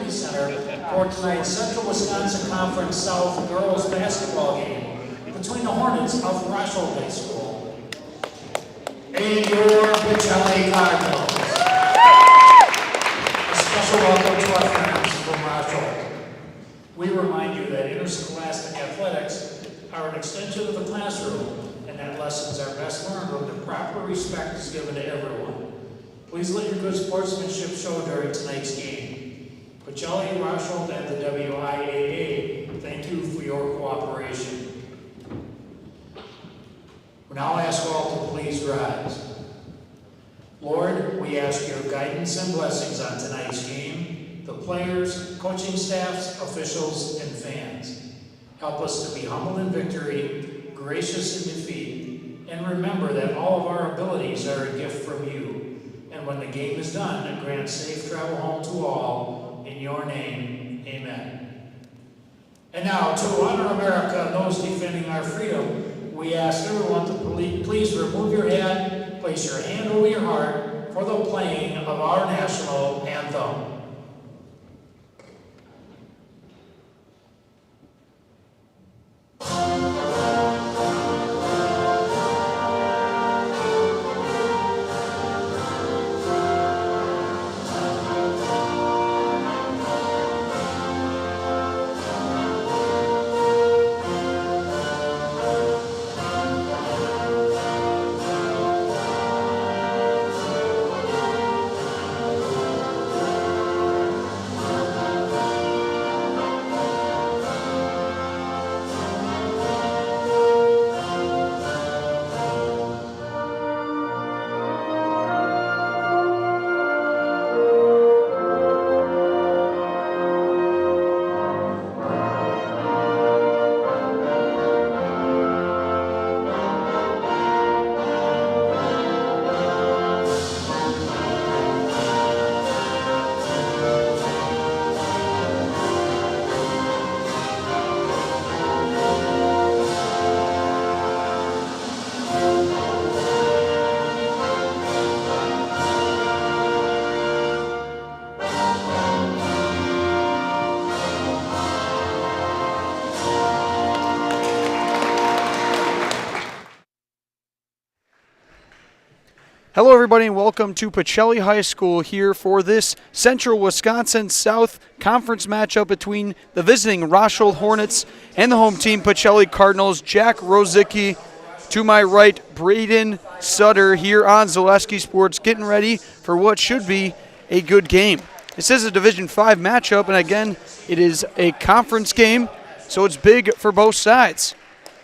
Activity Center for tonight's Central Wisconsin Conference South girls basketball game between the Hornets of Rosholt High School and your Pacelli Cardinals. A special welcome to our friends from Rosholt. We remind you that interscholastic athletics are an extension of the classroom and that lessons are best learned when the proper respect is given to everyone. Please let your good sportsmanship show during tonight's game. Pacelli, Rosholt, and the WIAA, thank you for your cooperation. We now ask all to please rise. Lord, we ask your guidance and blessings on tonight's game, the players, coaching staffs, officials, and fans. Help us to be humble in victory, gracious in defeat, and remember that all of our abilities are a gift from you. And when the game is done, grant safe travel home to all. In your name, amen. And now, to honor America and those defending our freedom, we ask everyone to please remove your hat, place your hand over your heart for the playing of our national anthem. Hello everybody and welcome to Pacelli High School here for this Central Wisconsin South Conference matchup between the visiting Rosholt Hornets and the home team Pacelli Cardinals. Jack Rosicki to my right, Braden Sutter here on Zaleski Sports getting ready for what should be a good game. This is a Division 5 matchup and again it is a conference game, so it's big for both sides.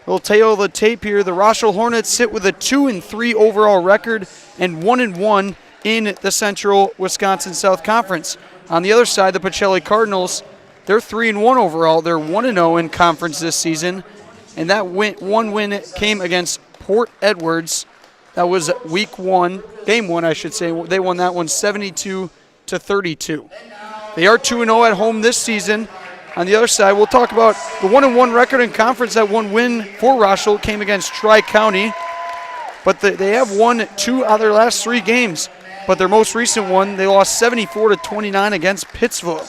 We'll tail the tape here. The Rosholt Hornets sit with a 2-3 overall record and 1-1 in the Central Wisconsin South Conference. On the other side, the Pacelli Cardinals, they're 3-1 overall. They're 1-0 in conference this season, and that one win came against Port Edwards. That was game one, I should say. They won that one 72-32. They are 2-0 at home this season. On the other side, we'll talk about the 1-1 record in conference. That one win for Rosholt came against Tri-County. But they have won 2 out of their last 3 games. But their most recent one, they lost 74-29 against Pittsville.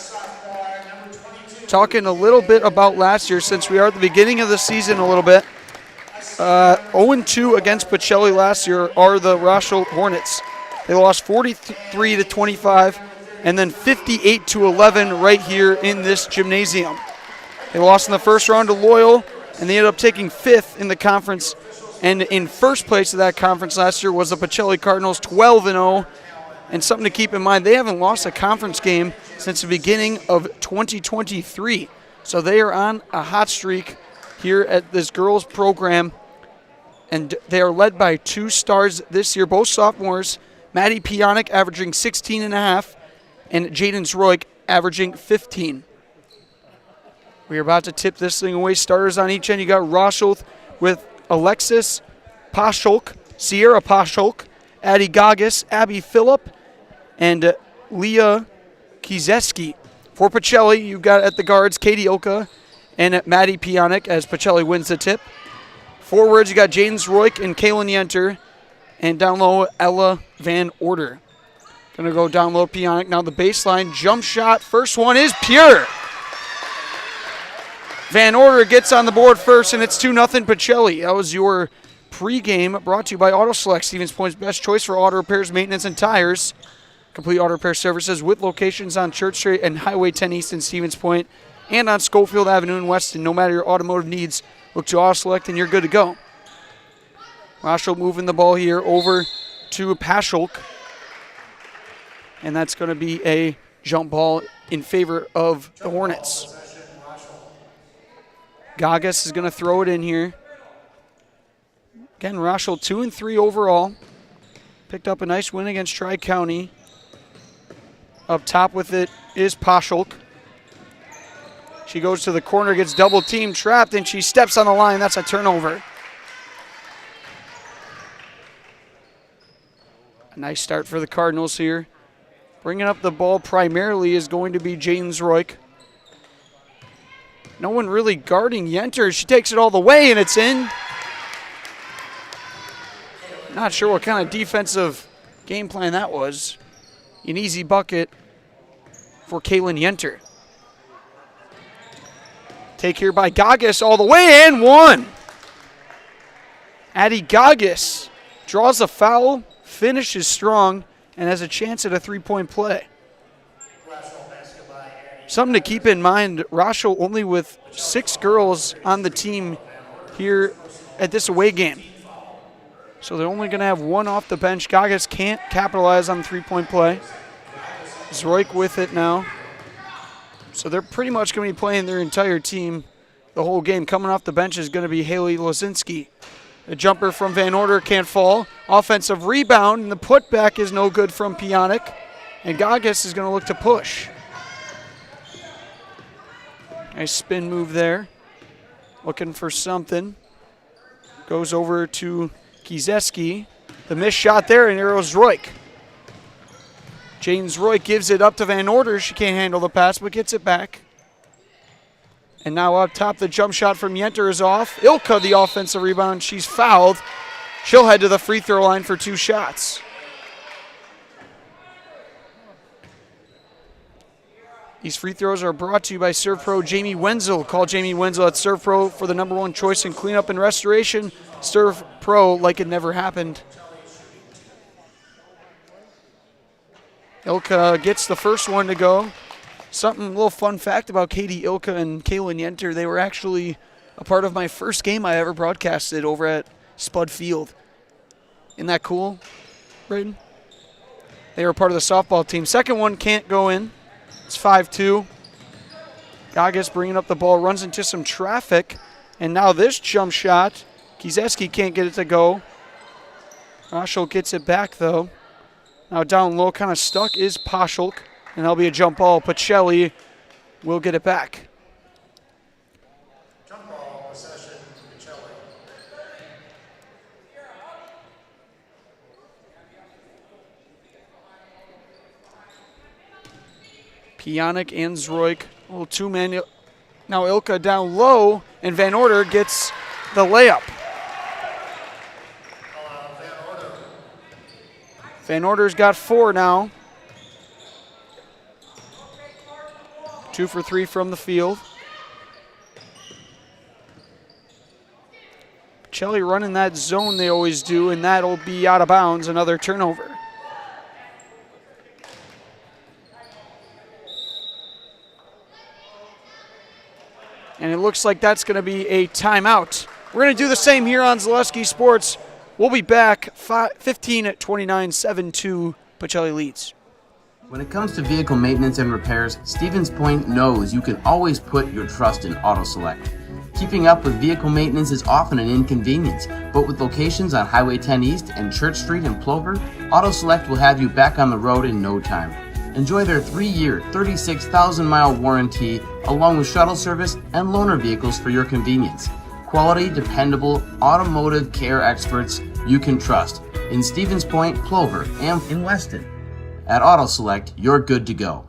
Talking a little bit about last year, since we are at the beginning of the season a little bit. 0-2 against Pacelli last year are the Rosholt Hornets. They lost 43-25. And then 58-11 right here in this gymnasium. They lost in the first round to Loyal, and they ended up taking 5th in the conference. And in first place of that conference last year was the Pacelli Cardinals, 12-0. And something to keep in mind, they haven't lost a conference game since the beginning of 2023. So they are on a hot streak here at this girls program. And they are led by 2 stars this year, both sophomores. Maddie Pionic averaging 16.5. And Jaden Zroik averaging 15. We are about to tip this thing away. Starters on each end. You got Rosholt with Alexis Pascholk, Sierra Pascholk, Addie Gagas, Abby Phillip, and Leah Kiezeski. For Pacelli, you got at the guards Katie Oka and Maddie Pionic as Pacelli wins the tip. Forwards, you got Jaden Zroik and Kaylin Yenter. And down low, Ella Van Order. Gonna go down low, Pionic. Now the baseline jump shot. First one is pure. Van Order gets on the board first, and it's 2-0 Pacelli. That was your pregame brought to you by Auto Select, Stevens Point's best choice for auto repairs, maintenance, and tires. Complete auto repair services with locations on Church Street and Highway 10 East in Stevens Point and on Schofield Avenue in Weston. No matter your automotive needs, look to Auto Select and you're good to go. Rosholt moving the ball here over to Pacelli. And that's going to be a jump ball in favor of the Hornets. Gagas is going to throw it in here. Again, Rosholt 2-3 overall. Picked up a nice win against Tri-County. Up top with it is Pacelli. She goes to the corner, gets double teamed, trapped, and she steps on the line. That's a turnover. A nice start for the Cardinals here. Bringing up the ball primarily is going to be James Royk. No one really guarding Yenter. She takes it all the way, and it's in. Not sure what kind of defensive game plan that was. An easy bucket for Kaylin Yenter. Take here by Gagas all the way, and one. Addie Gagas draws a foul, finishes strong, and has a chance at a three-point play. Something to keep in mind, Rosholt only with 6 girls on the team here at this away game. So they're only going to have 1 off the bench. Gagas can't capitalize on the three-point play. Zroik with it now. So they're pretty much going to be playing their entire team the whole game. Coming off the bench is going to be Haley Lozinski. A jumper from Van Order can't fall. Offensive rebound, and the putback is no good from Pionic. And Gagas is going to look to push. Nice spin move there. Looking for something. Goes over to Kieseski. The missed shot there, and arrows Royk. James Royk gives it up to Van Order. She can't handle the pass, but gets it back. And now up top, the jump shot from Yenter is off. Ilka, the offensive rebound. She's fouled. She'll head to the free throw line for 2 shots. These free throws are brought to you by Serve Pro Jamie Wenzel. Call Jamie Wenzel at Serve Pro for the #1 choice in cleanup and restoration. Serve Pro like it never happened. Ilka gets the first one to go. A little fun fact about Katie Ilka and Kaylin Yenter, they were actually a part of my first game I ever broadcasted over at Spud Field. Isn't that cool, Braden? They were part of the softball team. Second one can't go in. It's 5-2. Gagas bringing up the ball, runs into some traffic. And now this jump shot, Kieseski can't get it to go. Rosholt gets it back, though. Now down low, kind of stuck, is Pacelli. And that'll be a jump ball. Pacelli will get it back. Jump ball, possession, Pacelli. Pionic and Zroik. A little two-man. Now Ilka down low, and Van Order gets the layup. Van Order's got 4 now. 2 for 3 from the field. Pacelli running that zone they always do, and that'll be out of bounds. Another turnover. And it looks like that's going to be a timeout. We're going to do the same here on Zaleski Sports. We'll be back 15-29, 7-2. Pacelli leads. When it comes to vehicle maintenance and repairs, Stevens Point knows you can always put your trust in Auto Select. Keeping up with vehicle maintenance is often an inconvenience, but with locations on Highway 10 East and Church Street in Plover, Auto Select will have you back on the road in no time. Enjoy their 3-year, 36,000-mile warranty, along with shuttle service and loaner vehicles for your convenience. Quality, dependable, automotive care experts you can trust in Stevens Point, Plover, and in Weston. At Auto Select, you're good to go.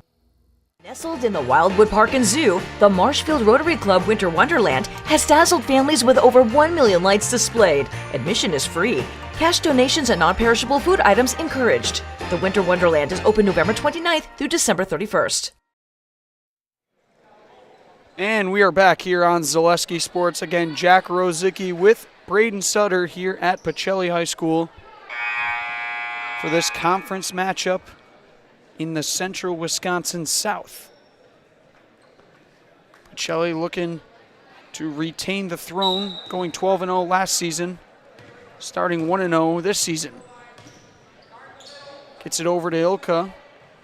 Nestled in the Wildwood Park and Zoo, the Marshfield Rotary Club Winter Wonderland has dazzled families with over 1 million lights displayed. Admission is free. Cash donations and non-perishable food items encouraged. The Winter Wonderland is open November 29th through December 31st. And we are back here on Zaleski Sports. Again, Jack Rosicki with Braden Sutter here at Pacelli High School for this conference matchup in the Central Wisconsin South. Pacelli looking to retain the throne, going 12-0 last season, starting 1-0 this season. Gets it over to Ilka,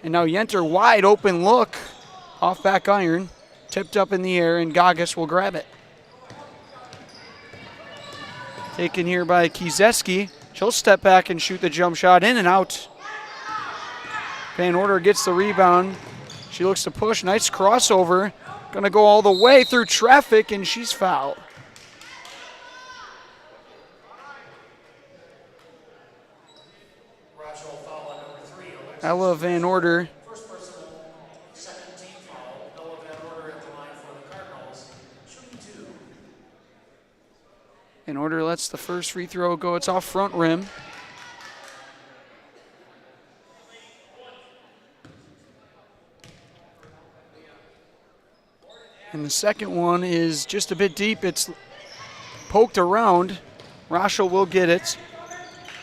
and now Yenter, wide open look, off back iron, tipped up in the air, and Gagas will grab it. Taken here by Kieseski. She'll step back and shoot the jump shot, in and out. Van Order gets the rebound. She looks to push, nice crossover. Gonna go all the way through traffic, and she's fouled. Ella Van Order. First personal, second team foul. Ella Van Order at the line for the Cardinals. Shooting 2. Van Order lets the first free throw go. It's off front rim. And the second one is just a bit deep. It's poked around. Rosholt will get it.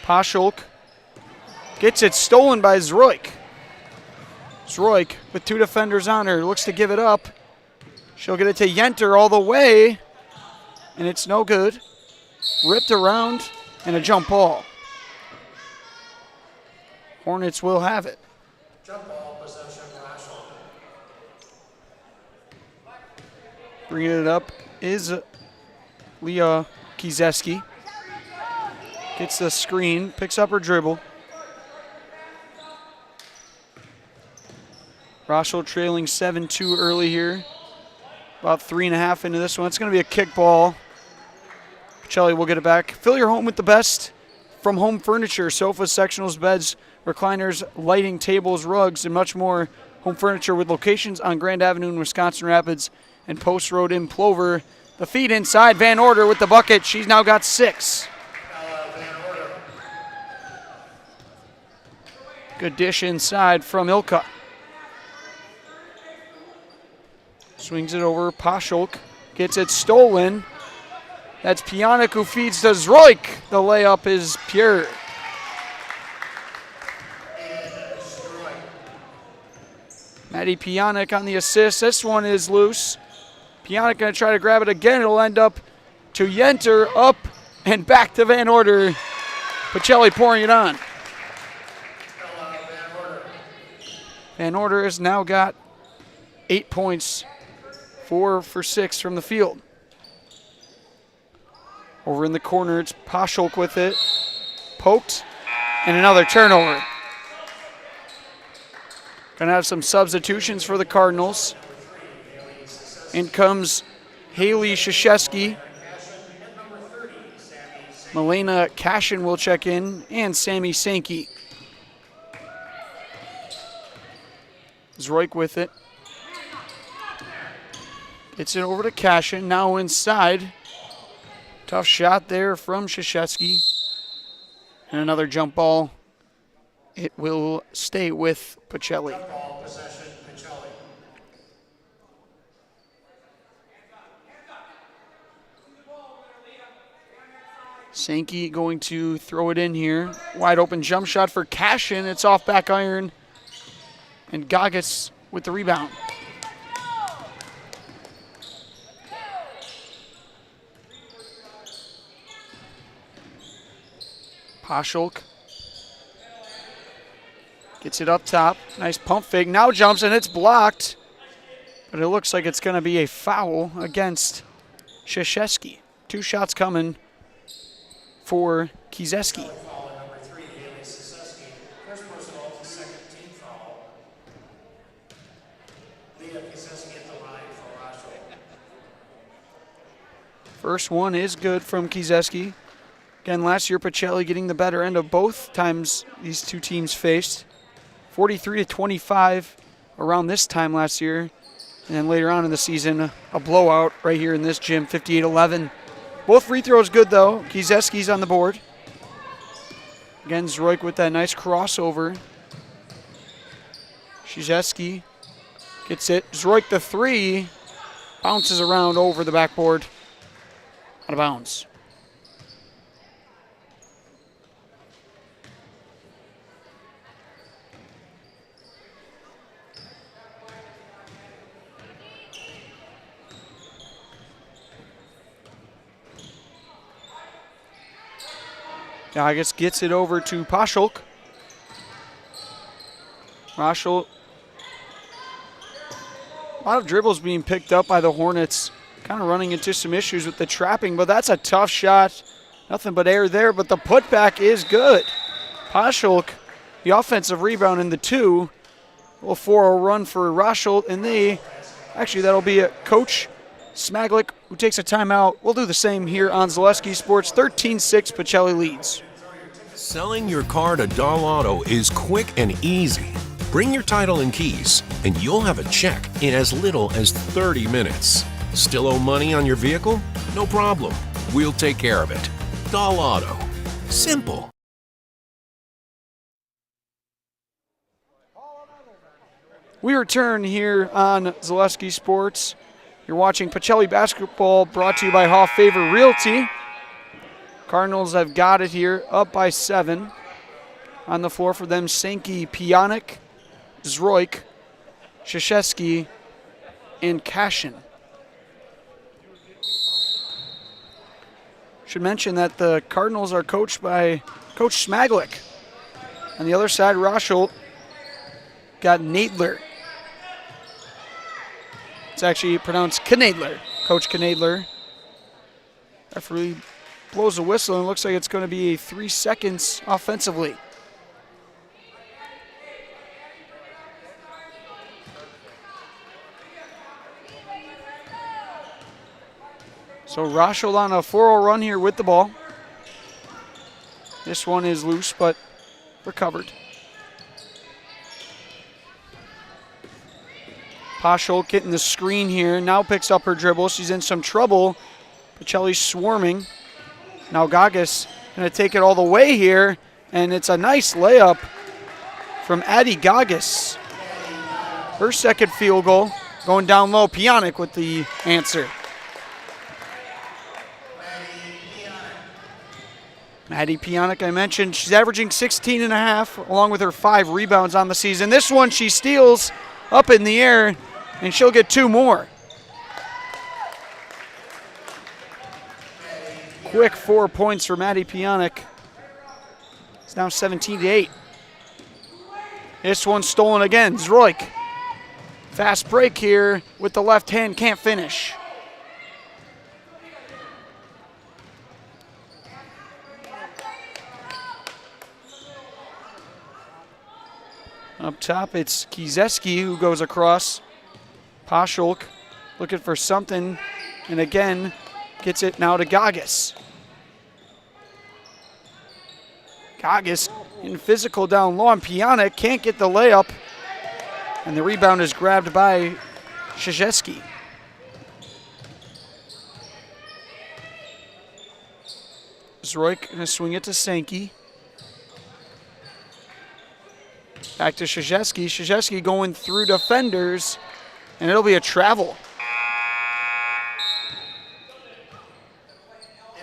Pacelli gets it stolen by Zroik. Zroik with 2 defenders on her. Looks to give it up. She'll get it to Yenter all the way. And it's no good. Ripped around and a jump ball. Hornets will have it. Jump ball possession, Rosholt. Bringing it up is Leah Kieseski. Gets the screen, picks up her dribble. Rosholt trailing 7-2 early here. About 3.5 into this one. It's going to be a kick ball. Pacelli will get it back. Fill your home with the best from home furniture, sofas, sectionals, beds, recliners, lighting, tables, rugs, and much more. Home furniture with locations on Grand Avenue in Wisconsin Rapids and Post Road in Plover. The feed inside. Van Order with the bucket. She's now got 6. Good dish inside from Ilka. Swings it over. Pacelli gets it stolen. That's Pionic who feeds to Zroik. The layup is pure. Maddie Pionic on the assist. This one is loose. Pionic going to try to grab it again. It'll end up to Yenter, up and back to Van Order. Pacelli pouring it on. Van Order has now got 8 points, 4 for 6 from the field. Over in the corner, it's Pacelli with it. Poked, and another turnover. Gonna have some substitutions for the Cardinals. In comes Haley Krzyzewski. Milena Cashin will check in, and Sammy Sankey. Zroik with it. Gets it over to Cashin, now inside. Tough shot there from Krzyzewski. And another jump ball. It will stay with Pacelli. Jump ball possession, Pacelli. Sankey going to throw it in here. Wide open jump shot for Cashin. It's off back iron. And Gagas with the rebound. Pacelli gets it up top. Nice pump fake. Now jumps and it's blocked. But it looks like it's going to be a foul against Krzyzewski. 2 shots coming for Kieseski. Foul number 3, Haley Krzyzewski. First personal, second team foul. Leah Kieseski at the line for Rosholt. First one is good from Kieseski. Again, last year, Pacelli getting the better end of both times these two teams faced. 43-25 around this time last year. And then later on in the season, a blowout right here in this gym, 58-11. Both free throws good, though. Kieseski's on the board. Again, Zroik with that nice crossover. Krzyzewski gets it. Zroik the three. Bounces around over the backboard. Out of bounds. Gagas gets it over to Pacelli. Rosholt. A lot of dribbles being picked up by the Hornets. Kind of running into some issues with the trapping, but that's a tough shot. Nothing but air there, but the putback is good. Pacelli, the offensive rebound in the two. A little 4-0 run for Rosholt, and that'll be Coach Smaglik, who takes a timeout. We'll do the same here on Zaleski Sports. 13-6, Pacelli leads. Selling your car to Doll Auto is quick and easy. Bring your title and keys, and you'll have a check in as little as 30 minutes. Still owe money on your vehicle? No problem. We'll take care of it. Doll Auto. Simple. We return here on Zaleski Sports. You're watching Pacelli basketball, brought to you by Hoff Favor Realty. Cardinals have got it here, up by 7. On the floor for them, Sankey, Pionik, Zroik, Krzyzewski, and Cashin. Should mention that the Cardinals are coached by Coach Smaglik. On the other side, Rosholt got Nadler. It's actually pronounced Knadler. Coach Knadler. Referee blows a whistle, and it looks like it's going to be 3 seconds offensively. So Rosholt on a 4-0 run here with the ball. This one is loose, but recovered. Pacelli getting the screen here. Now picks up her dribble. She's in some trouble. Pacelli's swarming. Now Gagas going to take it all the way here. And it's a nice layup from Addie Gagas. Her second field goal. Going down low. Pionik with the answer. Maddie Pionik, I mentioned, she's averaging 16 and a half, along with her 5 rebounds on the season. This one she steals up in the air, and she'll get 2 more. Quick 4 points for Maddie Pionik. It's now 17-8. This one's stolen again. Zroik. Fast break here with the left hand, can't finish. Up top, it's Krzyzewski who goes across. Pacelli looking for something, and again, gets it now to Gagas. Gagas in physical down low, and Pionik can't get the layup, and the rebound is grabbed by Krzyzewski. Zroik going to swing it to Sankey. Back to Krzyzewski. Krzyzewski going through defenders, and it'll be a travel.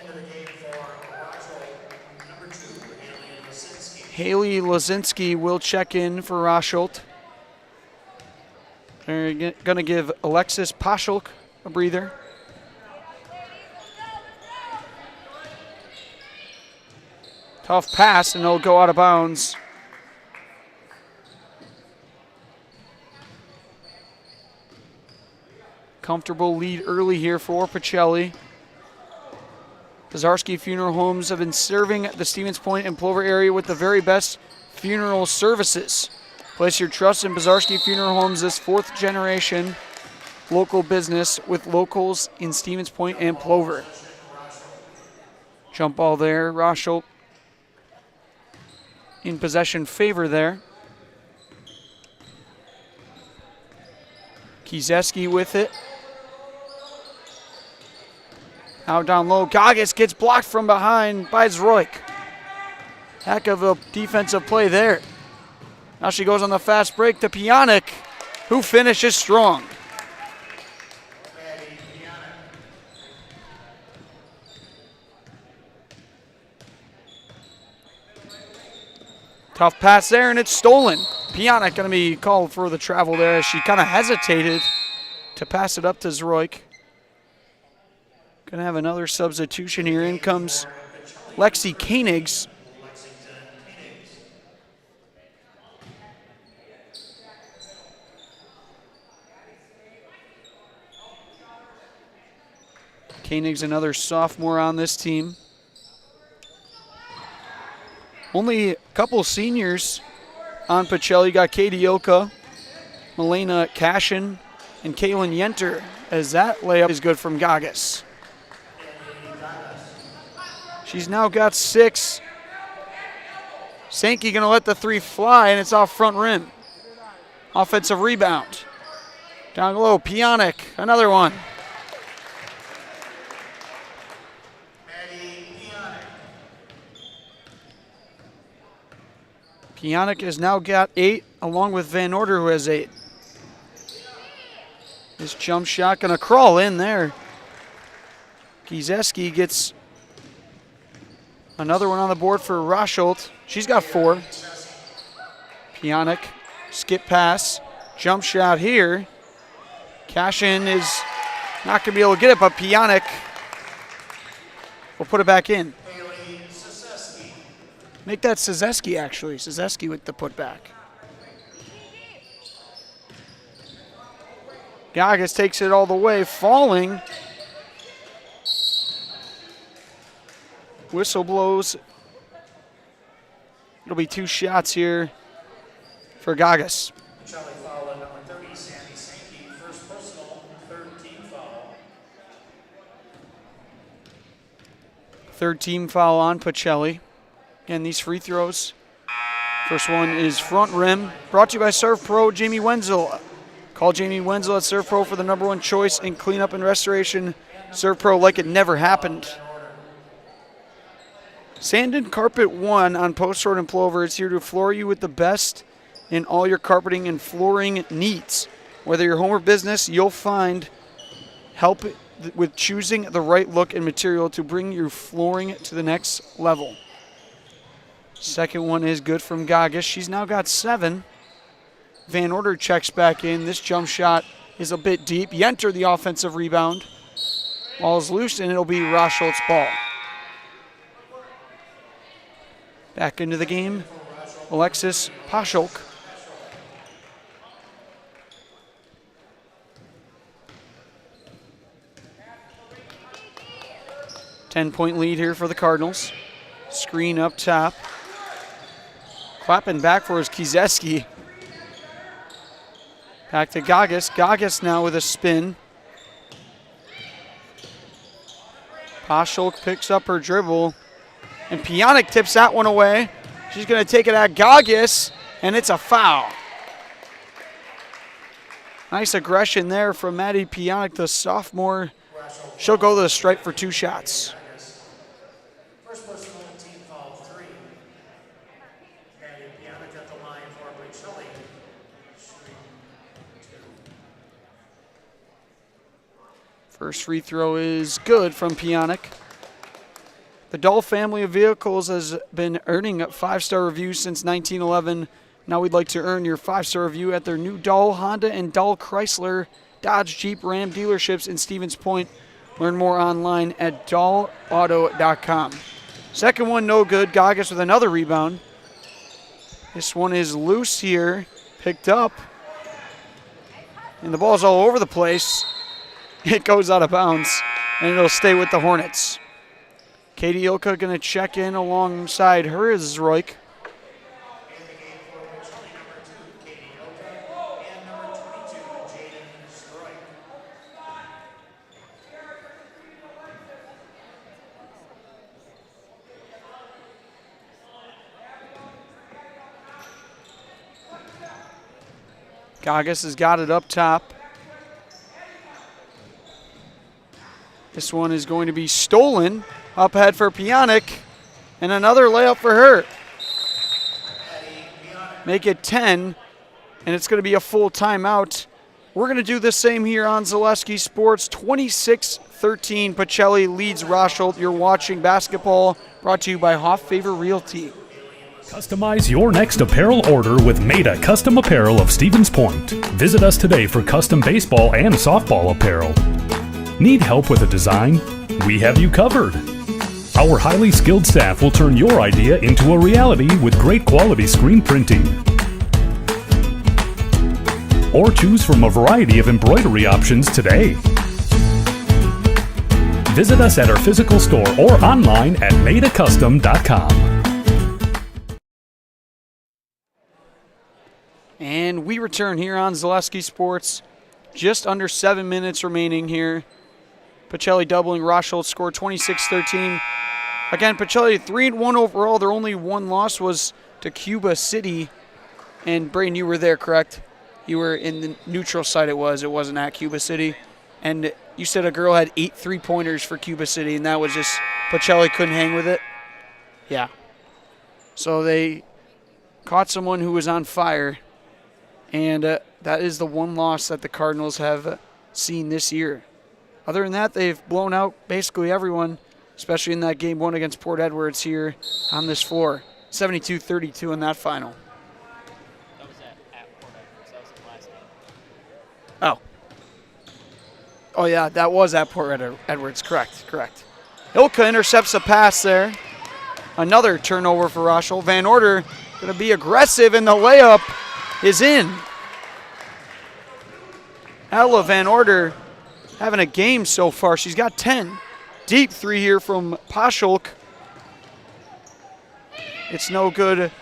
Into the game for Rosholt, number 2, Haley Lasinski. Haley Lasinski will check in for Rosholt. They're going to give Alexis Pacelli a breather. Tough pass, and it'll go out of bounds. Comfortable lead early here for Pacelli. Pizarski Funeral Homes have been serving the Stevens Point and Plover area with the very best funeral services. Place your trust in Pizarski Funeral Homes, this 4th generation local business with locals in Stevens Point and Plover. Jump ball there. Rosholt in possession favor there. Krzyzewski with it. Now down low, Gagas gets blocked from behind by Zroik. Heck of a defensive play there. Now she goes on the fast break to Pionic, who finishes strong. Tough pass there, and it's stolen. Pionic going to be called for the travel there as she kind of hesitated to pass it up to Zroik. Going to have another substitution here. In comes Lexi Koenigs. Koenig's another sophomore on this team. Only a couple seniors on Pacelli. You got Katie Ilka, Milena Cashin, and Kaylin Yenter, as that layup is good from Gagas. She's now got 6. Sankey gonna let the 3 fly, and it's off front rim. Offensive rebound. Down low, Pionic, another one. Pionic has now got 8, along with Van Order, who has 8. This jump shot gonna crawl in there. Gieseski gets another one on the board for Rosholt. She's got 4. Pionic, skip pass, jump shot here. Cashin is not gonna be able to get it, but Pionic will put it back in. Make that Szezeski, actually. Szezeski with the putback. Gagas takes it all the way, falling. Whistle blows. It'll be 2 shots here for Gagas. Pacelli foul on number 30, Sandy Sankey. First personal, third team foul. Third team foul on Pacelli. Again, these free throws. First one is front rim. Brought to you by Surf Pro, Jamie Wenzel. Call Jamie Wenzel at Surf Pro for the #1 choice in cleanup and restoration. Surf Pro like it never happened. Sand and Carpet 1 on Post Road and Plover is here to floor you with the best in all your carpeting and flooring needs. Whether your home or business, you'll find help with choosing the right look and material to bring your flooring to the next level. Second one is good from Gagas. She's now got 7. Van Order checks back in. This jump shot is a bit deep. Yenter the offensive rebound. Ball's loose, and it'll be Rosholt's ball. Back into the game, Alexis Paschalk. Ten-point lead here for the Cardinals. Screen up top. Clapping back for his Kieseski. Back to Gagas. Gagas now with a spin. Paschalk picks up her dribble. And Pionic tips that one away. She's going to take it at Gagas, and it's a foul. Nice aggression there from Maddie Pionic, the sophomore. She'll go to the stripe for 2 shots. First personal, team foul 3. Maddie Pionic at the line for Pacelli. First free throw is good from Pionic. The Dahl family of vehicles has been earning 5-star reviews since 1911. Now we'd like to earn your 5-star review at their new Dahl Honda and Dahl Chrysler Dodge Jeep Ram dealerships in Stevens Point. Learn more online at dahlauto.com. Second one no good. Gagas with another rebound. This one is loose here. Picked up. And the ball's all over the place. It goes out of bounds, and it'll stay with the Hornets. Katie Ilka going to check in alongside her is Roik. Gagas has got it up top. This one is going to be stolen. Up ahead for Pionic, and another layup for her. make it 10, and it's going to be a full timeout. We're going to do the same here on Zaleski Sports. 26-13, Pacelli leads Rosholt. You're watching basketball, brought to you by Hoff Favor Realty. Customize your next apparel order with Maida Custom Apparel of Stevens Point. Visit us today for custom baseball and softball apparel. Need help with a design? We have you covered. Our highly skilled staff will turn your idea into a reality with great quality screen printing. Or choose from a variety of embroidery options today. Visit us at our physical store or online at maidacustom.com. And we return here on Zaleski Sports. Just under 7 minutes remaining here. Pacelli doubling Rosholt score 26-13. Again, Pacelli 3-1 overall. Their only one loss was to Cuba City. And Braden, you were there, correct? You were in the neutral side. It wasn't at Cuba City. And you said a girl had 8 3-pointers for Cuba City, and that was just Pacelli couldn't hang with it. Yeah. So they caught someone who was on fire, and that is the one loss that the Cardinals have seen this year. Other than that, they've blown out basically everyone, especially in that game one against Port Edwards here on this floor. 72-32 in that final. Oh, yeah, that was at Port Edwards. Correct. Ilka intercepts a pass there. Another turnover for Rosholt. Van Order going to be aggressive, and the layup is in. Ella Van Order having a game so far. She's got 10. Deep three here from Pacelli. It's no good.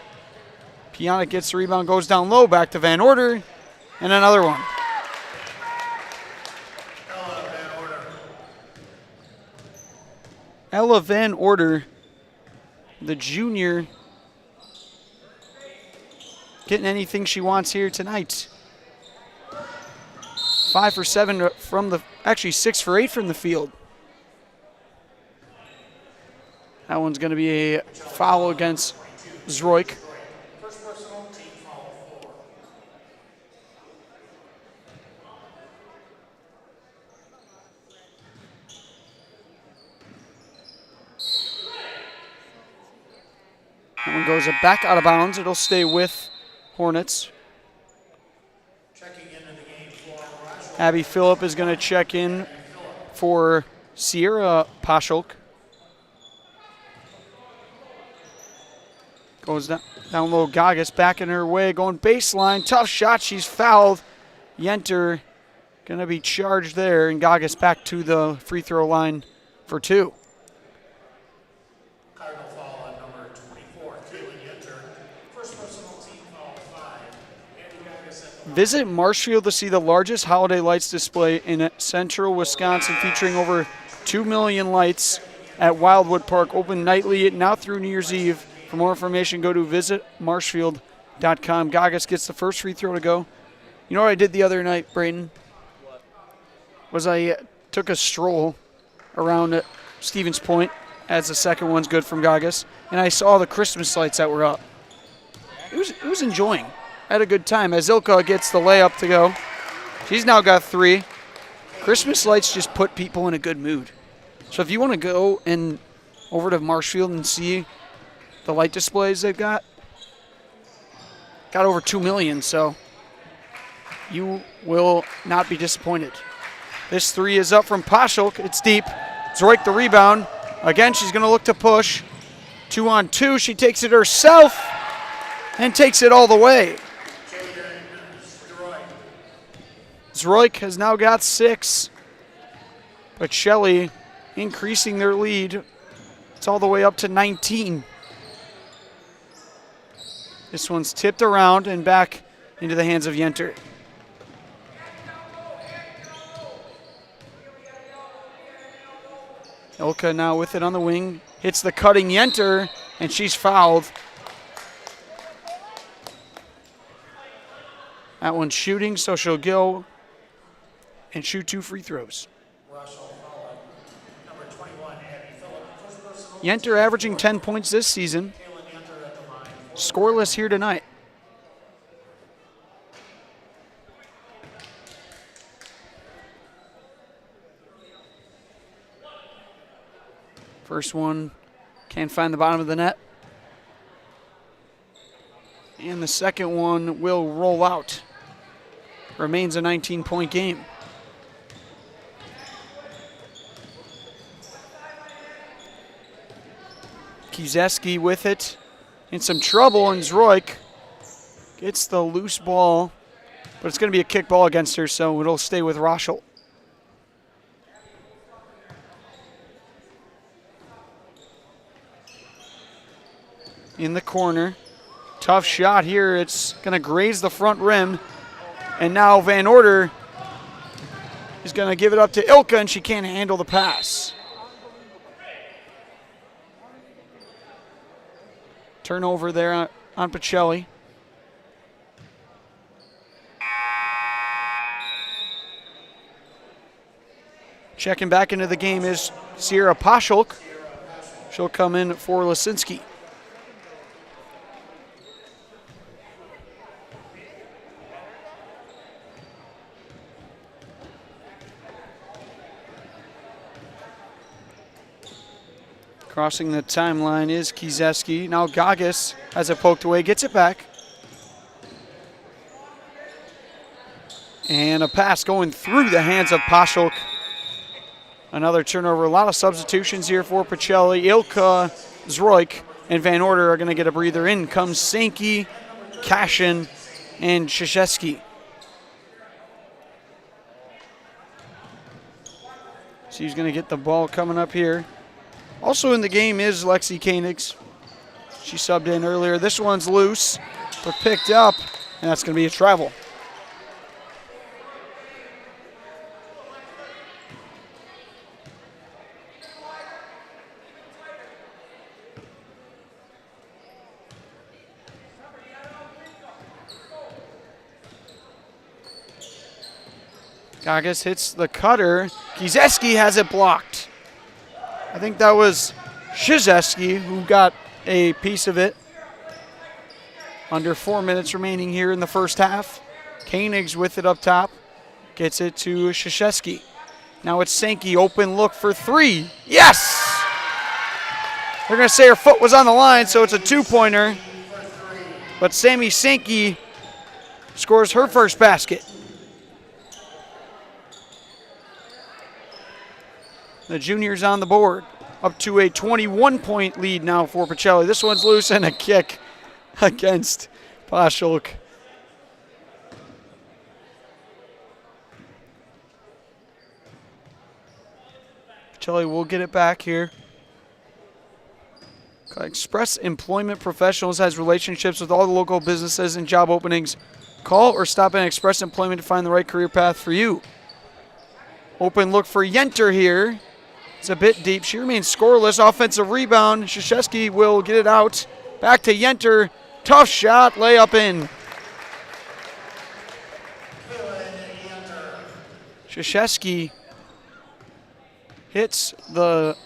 Piana gets the rebound, goes down low, back to Van Order, and another one. Ella Van Order, the junior, getting anything she wants here tonight. 5 for 7 from the, actually 6 for 8 from the field. That one's going to be a foul against Zroik. That one goes back out of bounds. It'll stay with Hornets. Abby Phillip is going to check in for Sierra Pacelli. Goes down low. Gagas back in her way, going baseline. Tough shot. She's fouled. Yenter going to be charged there, and Gagas back to the free throw line for 2. Visit Marshfield to see the largest holiday lights display in central Wisconsin, featuring over 2 million lights at Wildwood Park. Open nightly now through New Year's Eve. For more information, go to visitmarshfield.com. Gagas gets the first free throw to go. You know what I did the other night, Braden? Was I took a stroll around Stevens Point, as the second one's good from Gagas, and I saw the Christmas lights that were up. It was enjoying. I had a good time as Ilka gets the layup to go. She's now got 3. Christmas lights just put people in a good mood. So if you want to go and over to Marshfield and see the light displays they've got over 2 million, so you will not be disappointed. This 3 is up from Pacelli. It's deep. Zroik the rebound. Again, she's going to look to push. 2-on-2. She takes it herself and takes it all the way. Zroik has now got 6. Pacelli increasing their lead. It's all the way up to 19. This one's tipped around and back into the hands of Yenter. Ilka now with it on the wing. Hits the cutting Yenter, and she's fouled. That one's shooting, so she'll go and shoot 2 free throws. Yenter averaging 10 points this season. Scoreless here tonight. First one can't find the bottom of the net. And the second one will roll out. Remains a 19-point game. Kieseski with it. In some trouble, and Zroik gets the loose ball. But it's going to be a kick ball against her, so it'll stay with Rosholt. In the corner. Tough shot here. It's going to graze the front rim. And now Van Order is going to give it up to Ilka, and she can't handle the pass. Turnover there on Pacelli. Checking back into the game is Sierra Pacelli. She'll come in for Lisinski. Crossing the timeline is Kieseski. Now Gagas has it poked away, gets it back. And a pass going through the hands of Pacelli. Another turnover. A lot of substitutions here for Pacelli. Ilka, Zroik, and Van Order are going to get a breather. In comes Sankey, Cashin, and Krzyzewski. She's going to get the ball coming up here. Also in the game is Lexi Koenigs. She subbed in earlier. This one's loose, but picked up, and that's going to be a travel. Gagas hits the cutter. Kieseski has it blocked. I think that was Krzyzewski who got a piece of it. Under 4 minutes remaining here in the first half. Koenigs with it up top. Gets it to Krzyzewski. Now it's Sankey, open look for three. Yes! They're going to say her foot was on the line, so it's a two-pointer. But Sammy Sankey scores her first basket. The juniors on the board, up to a 21-point lead now for Pacelli. This one's loose and a kick against Pacelli. Pacelli will get it back here. Express Employment Professionals has relationships with all the local businesses and job openings. Call or stop in Express Employment to find the right career path for you. Open look for Yenter here. It's a bit deep. She remains scoreless. Offensive rebound. Krzyzewski will get it out. Back to Yenter. Tough shot. Layup in. Krzyzewski hits the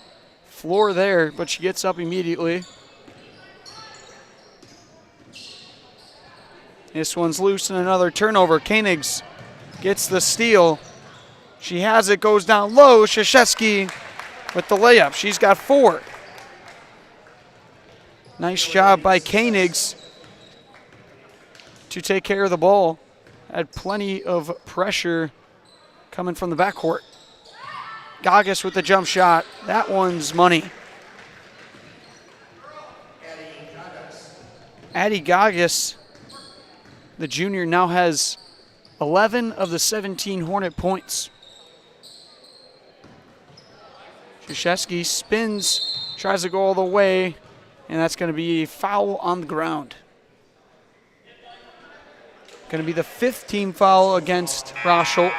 floor there, but she gets up immediately. This one's loose and another turnover. Koenigs gets the steal. She has it, goes down low. Krzyzewski with the layup. She's got 4. Nice job by Koenigs to take care of the ball. Had plenty of pressure coming from the backcourt. Gagas with the jump shot. That one's money. Addie Gagas, the junior, now has 11 of the 17 Hornet points. Krzyzewski spins, tries to go all the way, and that's going to be a foul on the ground. Going to be the 5th team foul against Rosholt.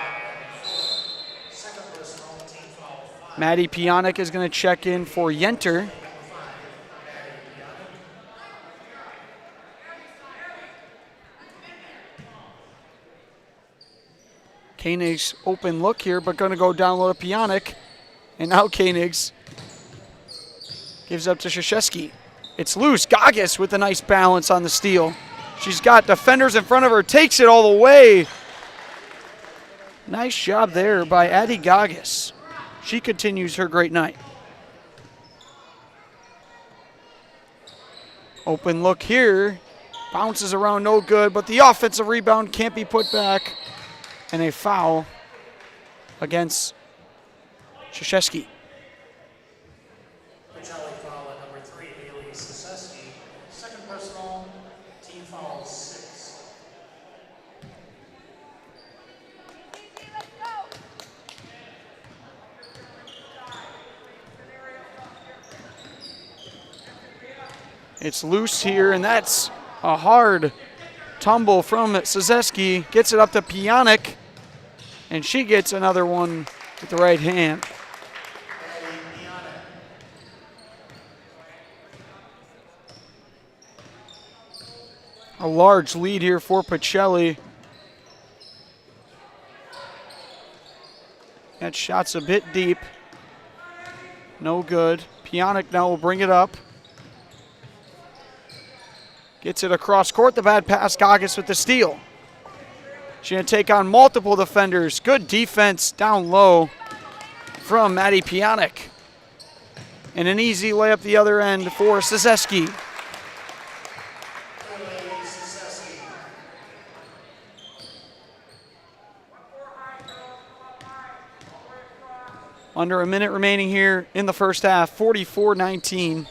Maddie Pionic is going to check in for Yenter. Koenigs open look here, but going to go down low to Pionic. And now Koenigs gives up to Krzyzewski. It's loose. Gagas with a nice balance on the steal. She's got defenders in front of her, takes it all the way. Nice job there by Addie Gagas. She continues her great night. Open look here. Bounces around, no good, but the offensive rebound can't be put back. And a foul against Krzyzewski. Pacelli foul at number 3, Haley Krzyzewski. Second personal, team foul 6. It's loose here, and that's a hard tumble from Krzyzewski. Gets it up to Pionik, and she gets another one with the right hand. A large lead here for Pacelli. That shot's a bit deep. No good. Pionik now will bring it up. Gets it across court. The bad pass. Goggis with the steal. She's going to take on multiple defenders. Good defense down low from Maddie Pionik. And an easy layup the other end for Krzyzewski. Under a minute remaining here in the first half, 44-19.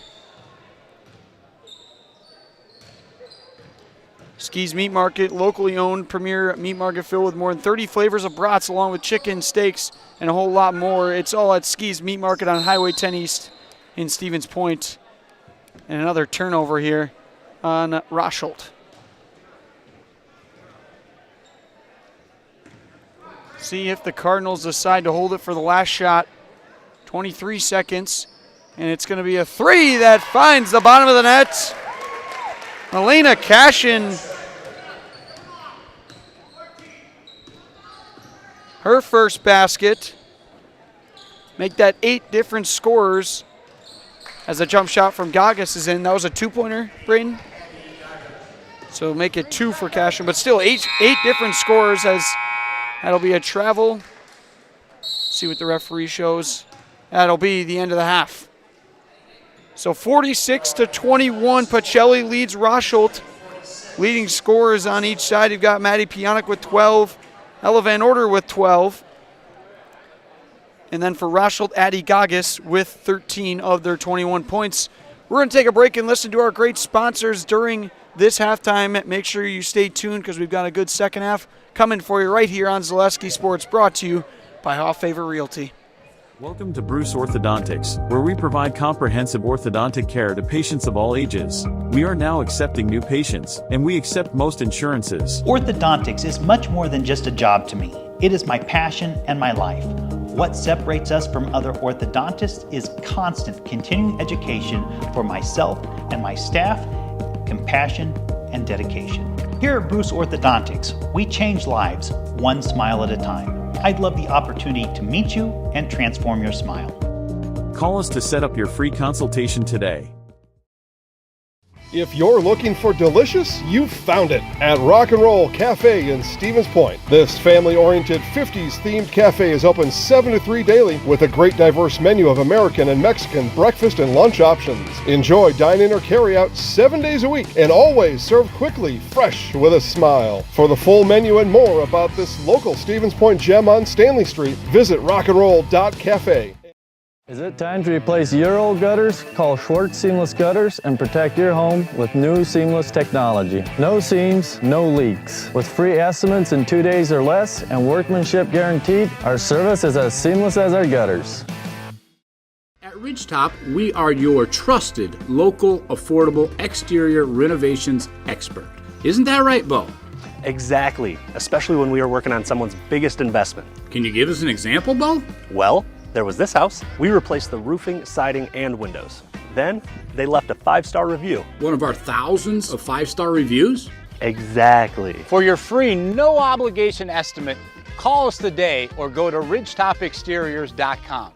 Ski's Meat Market, locally owned premier meat market filled with more than 30 flavors of brats along with chicken, steaks, and a whole lot more. It's all at Ski's Meat Market on Highway 10 East in Stevens Point. And another turnover here on Rosholt. See if the Cardinals decide to hold it for the last shot. 23 seconds, and it's going to be a three that finds the bottom of the net. Elena Cashin, her first basket. Make that 8 different scores as a jump shot from Goggis is in. That was a 2-pointer, Braden. So make it 2 for Cashin, but still eight different scores as that'll be a travel. See what the referee shows. That'll be the end of the half. So 46-21, Pacelli leads Rosholt. Leading scorers on each side. You've got Maddie Pionik with 12, Ella Van Order with 12. And then for Rosholt, Addie Goggis with 13 of their 21 points. We're going to take a break and listen to our great sponsors during this halftime. Make sure you stay tuned because we've got a good second half coming for you right here on Zaleski Sports, brought to you by Hoff Favor Realty. Welcome to Bruce Orthodontics, where we provide comprehensive orthodontic care to patients of all ages. We are now accepting new patients, and we accept most insurances. Orthodontics is much more than just a job to me. It is my passion and my life. What separates us from other orthodontists is constant continuing education for myself and my staff, compassion, and dedication. Here at Bruce Orthodontics, we change lives one smile at a time. I'd love the opportunity to meet you and transform your smile. Call us to set up your free consultation today. If you're looking for delicious, you've found it at Rock and Roll Cafe in Stevens Point. This family-oriented 50s themed cafe is open 7 to 3 daily with a great diverse menu of American and Mexican breakfast and lunch options. Enjoy dine-in or carry-out 7 days a week and always served quickly, fresh, with a smile. For the full menu and more about this local Stevens Point gem on Stanley Street, visit rockandroll.cafe. Is it time to replace your old gutters? Call Schwartz Seamless Gutters and protect your home with new seamless technology. No seams, no leaks. With free estimates in 2 days or less and workmanship guaranteed, our service is as seamless as our gutters. At Ridgetop, we are your trusted, local, affordable exterior renovations expert. Isn't that right, Bo? Exactly, especially when we are working on someone's biggest investment. Can you give us an example, Bo? Well, there was this house. We replaced the roofing, siding, and windows. Then, they left a 5-star review. One of our thousands of 5-star reviews? Exactly. For your free, no-obligation estimate, call us today or go to ridgetopexteriors.com.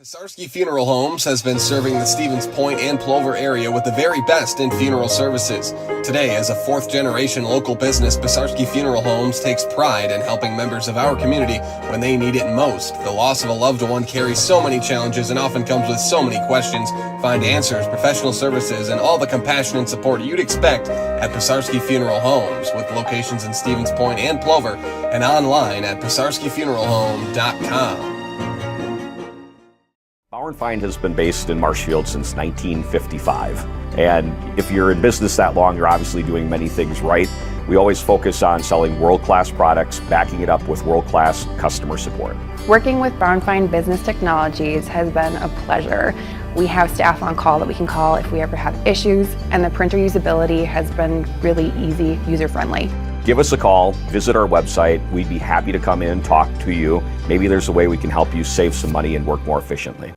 Pacelli Funeral Homes has been serving the Stevens Point and Plover area with the very best in funeral services. Today, as a fourth-generation local business, Pacelli Funeral Homes takes pride in helping members of our community when they need it most. The loss of a loved one carries so many challenges and often comes with so many questions. Find answers, professional services, and all the compassion and support you'd expect at Pacelli Funeral Homes, with locations in Stevens Point and Plover, and online at PacelliFuneralHome.com. Bauer & Fine has been based in Marshfield since 1955. And if you're in business that long, you're obviously doing many things right. We always focus on selling world-class products, backing it up with world-class customer support. Working with Bauer & Fine Business Technologies has been a pleasure. We have staff on call that we can call if we ever have issues, and the printer usability has been really easy, user-friendly. Give us a call, visit our website. We'd be happy to come in, talk to you. Maybe there's a way we can help you save some money and work more efficiently.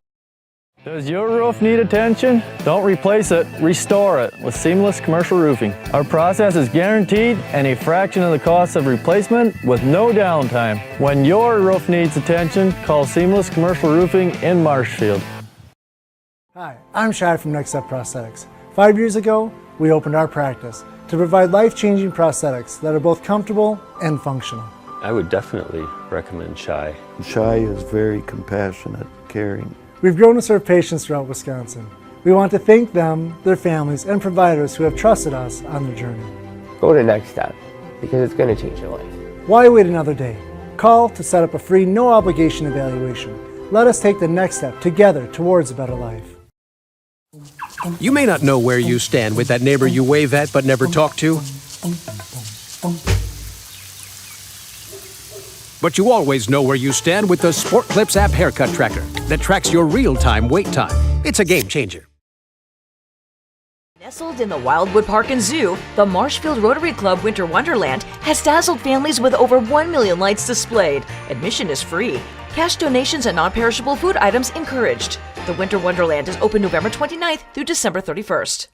Does your roof need attention? Don't replace it, restore it with Seamless Commercial Roofing. Our process is guaranteed and a fraction of the cost of replacement with no downtime. When your roof needs attention, call Seamless Commercial Roofing in Marshfield. Hi, I'm Shad from Next Step Prosthetics. 5 years ago, we opened our practice to provide life-changing prosthetics that are both comfortable and functional. I would definitely recommend Shai. Shai is very compassionate, caring. We've grown to serve patients throughout Wisconsin. We want to thank them, their families, and providers who have trusted us on their journey. Go to Next Step, because it's going to change your life. Why wait another day? Call to set up a free, no-obligation evaluation. Let us take the next step together towards a better life. You may not know where you stand with that neighbor you wave at but never talk to. But you always know where you stand with the Sport Clips app haircut tracker that tracks your real-time wait time. It's a game changer. Nestled in the Wildwood Park and Zoo, the Marshfield Rotary Club Winter Wonderland has dazzled families with over 1 million lights displayed. Admission is free. Cash donations and non-perishable food items encouraged. The Winter Wonderland is open November 29th through December 31st.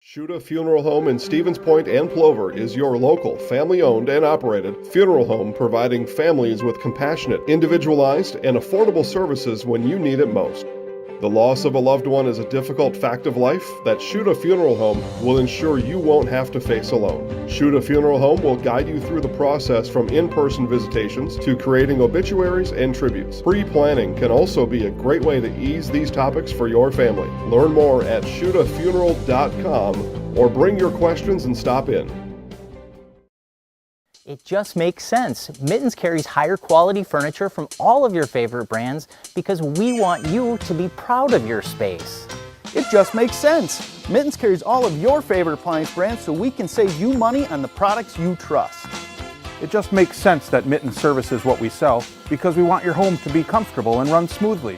Shuda Funeral Home in Stevens Point and Plover is your local, family-owned and operated funeral home, providing families with compassionate, individualized, and affordable services when you need it most. The loss of a loved one is a difficult fact of life that Shuda Funeral Home will ensure you won't have to face alone. Shuda Funeral Home will guide you through the process from in-person visitations to creating obituaries and tributes. Pre-planning can also be a great way to ease these topics for your family. Learn more at shudafuneral.com or bring your questions and stop in. It just makes sense. Mittens carries higher quality furniture from all of your favorite brands because we want you to be proud of your space. It just makes sense. Mittens carries all of your favorite appliance brands so we can save you money on the products you trust. It just makes sense that Mittens services what we sell because we want your home to be comfortable and run smoothly.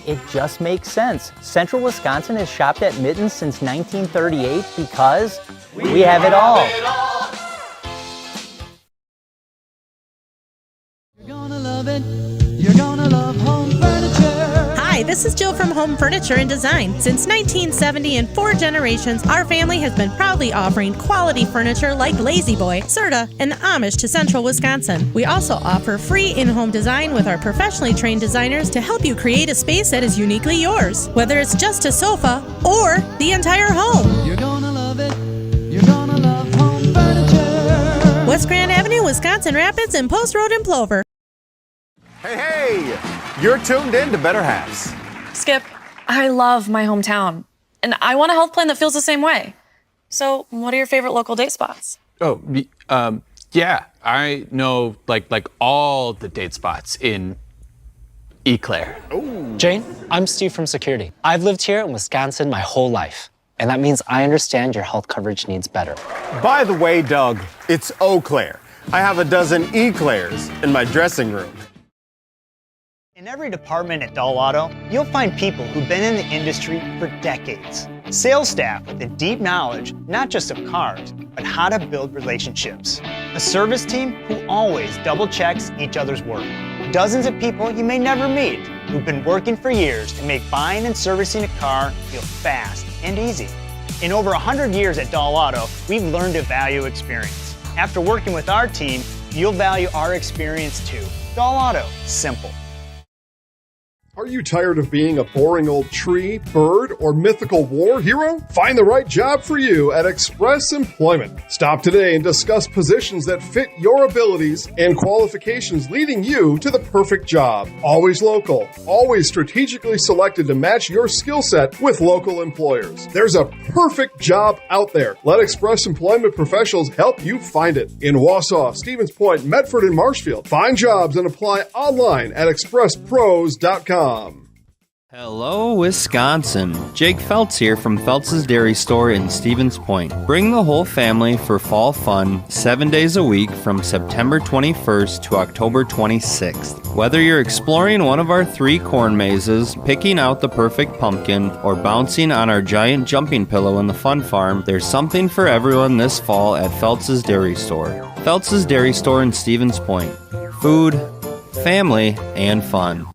It just makes sense. Central Wisconsin has shopped at Mittens since 1938 because we have it all. You're gonna love home furniture. Hi, this is Jill from Home Furniture and Design. Since 1970 and 4 generations, our family has been proudly offering quality furniture like Lazy Boy, Serta, and Amish to Central Wisconsin. We also offer free in-home design with our professionally trained designers to help you create a space that is uniquely yours, whether it's just a sofa or the entire home. You're gonna love it. You're gonna love home furniture. West Grand Avenue, Wisconsin Rapids, and Post Road in Plover. Hey, you're tuned in to Better Halves. Skip, I love my hometown, and I want a health plan that feels the same way. So, what are your favorite local date spots? Oh, yeah, I know like all the date spots in Eau Claire. Jane, I'm Steve from Security. I've lived here in Wisconsin my whole life, and that means I understand your health coverage needs better. By the way, Doug, it's Eau Claire. I have a dozen Eclairs in my dressing room. In every department at Dull Auto, you'll find people who've been in the industry for decades. Sales staff with a deep knowledge, not just of cars, but how to build relationships. A service team who always double checks each other's work. Dozens of people you may never meet who've been working for years to make buying and servicing a car feel fast and easy. In over 100 years at Dull Auto, we've learned to value experience. After working with our team, you'll value our experience too. Dull Auto, simple. Are you tired of being a boring old tree, bird, or mythical war hero? Find the right job for you at Express Employment. Stop today and discuss positions that fit your abilities and qualifications, leading you to the perfect job. Always local, always strategically selected to match your skill set with local employers. There's a perfect job out there. Let Express Employment professionals help you find it. In Wausau, Stevens Point, Medford, and Marshfield. Find jobs and apply online at expresspros.com. Hello, Wisconsin. Jake Feltz here from Feltz's Dairy Store in Stevens Point. Bring the whole family for fall fun 7 days a week from September 21st to October 26th. Whether you're exploring one of our 3 corn mazes, picking out the perfect pumpkin, or bouncing on our giant jumping pillow in the fun farm, there's something for everyone this fall at Feltz's Dairy Store. Feltz's Dairy Store in Stevens Point. Food, family, and fun.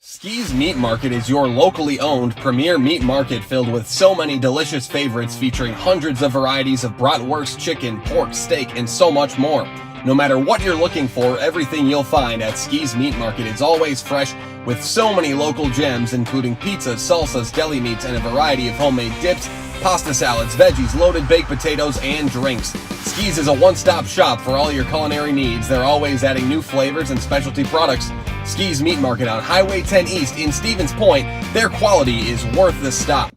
Ski's Meat Market is your locally owned premier meat market filled with so many delicious favorites featuring hundreds of varieties of bratwurst, chicken, pork, steak, and so much more. No matter what you're looking for, everything you'll find at Ski's Meat Market is always fresh with so many local gems including pizzas, salsas, deli meats, and a variety of homemade dips, pasta salads, veggies, loaded baked potatoes, and drinks. Ski's is a one-stop shop for all your culinary needs. They're always adding new flavors and specialty products. Ski's Meat Market on Highway 10 East in Stevens Point. Their quality is worth the stop.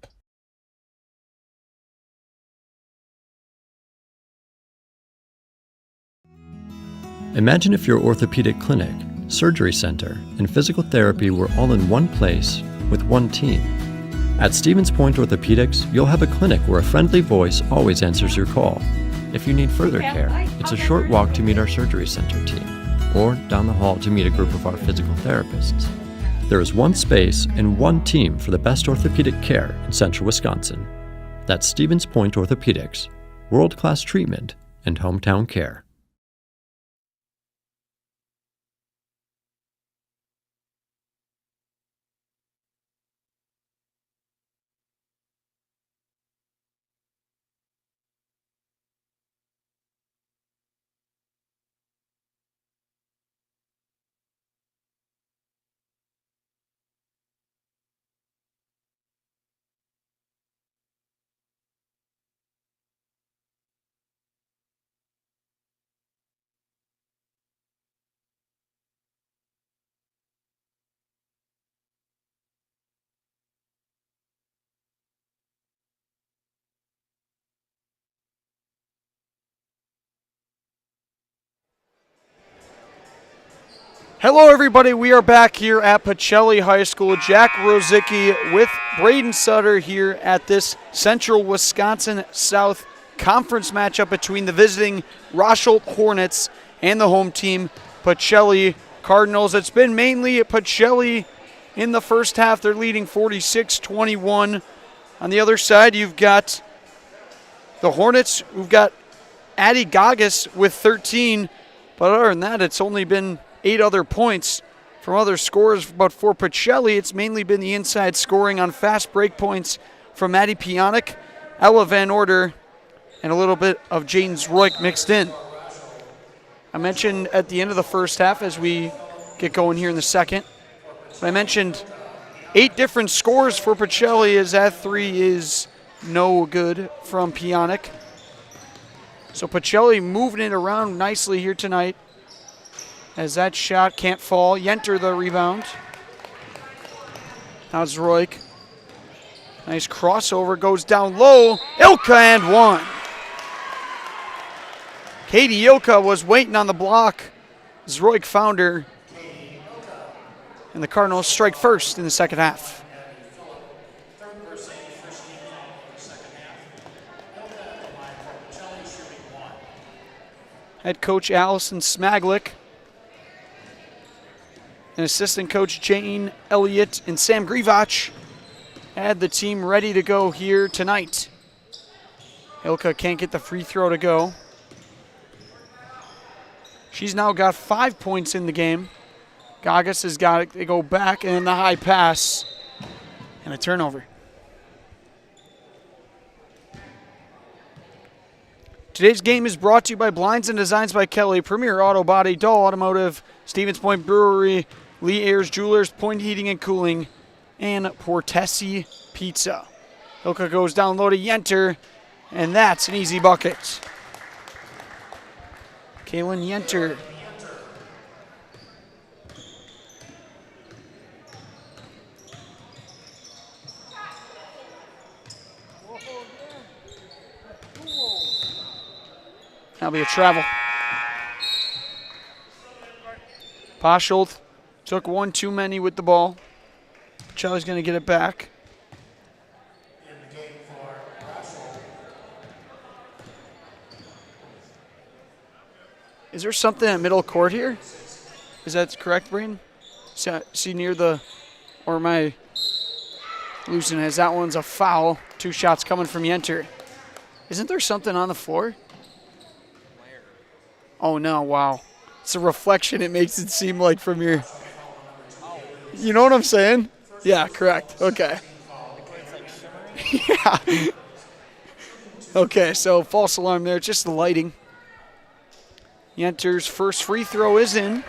Imagine if your orthopedic clinic, surgery center, and physical therapy were all in one place with one team. At Stevens Point Orthopedics, you'll have a clinic where a friendly voice always answers your call. If you need further care, it's a short walk to meet our surgery center team, or down the hall to meet a group of our physical therapists. There is one space and one team for the best orthopedic care in central Wisconsin. That's Stevens Point Orthopedics, world-class treatment and hometown care. Hello, everybody. We are back here at Pacelli High School. Jack Rosicki with Braden Sutter here at this Central Wisconsin South Conference matchup between the visiting Rosholt Hornets and the home team, Pacelli Cardinals. It's been mainly Pacelli in the first half. They're leading 46-21. On the other side, you've got the Hornets, who've got Addie Gagas with 13. But other than that, it's only been 8 other points from other scorers. But for Pacelli, it's mainly been the inside scoring on fast break points from Maddie Pionic, Ella Van Order, and a little bit of James Roik mixed in. I mentioned at the end of the first half, as we get going here in the second, I mentioned 8 different scores for Pacelli, as that 3 is no good from Pionic. So Pacelli moving it around nicely here tonight, as that shot can't fall. Yenter the rebound. Now it's Roik. Nice crossover, goes down low. Ilka and one. Katie Ilka was waiting on the block as Roik found her. And the Cardinals strike first in the second half. Head coach Allison Smaglick and assistant coach Jane Elliott and Sam Grivach had the team ready to go here tonight. Ilka can't get the free throw to go. She's now got 5 points in the game. Gagas has got it to go back, and then the high pass and a turnover. Today's game is brought to you by Blinds and Designs by Kelly, Premier Auto Body, Dahl Automotive, Stevens Point Brewery, Lee Ayers Jewelers, Point Heating and Cooling, and Portesi Pizza. Ilka goes down low to Yenter, and that's an easy bucket. Kaylin Yenter. That'll be a travel. Rosholt took one too many with the ball. Pacelli's going to get it back. Is there something at middle court here? Is that correct, Braden? See near the, or am I losing it? That one's a foul. 2 shots coming from Yenter. Isn't there something on the floor? Oh no, wow. It's a reflection. It makes it seem like from your, you know what I'm saying? Yeah, correct. Okay. Yeah. Okay, so false alarm there, just the lighting. Yenter's first free throw is in.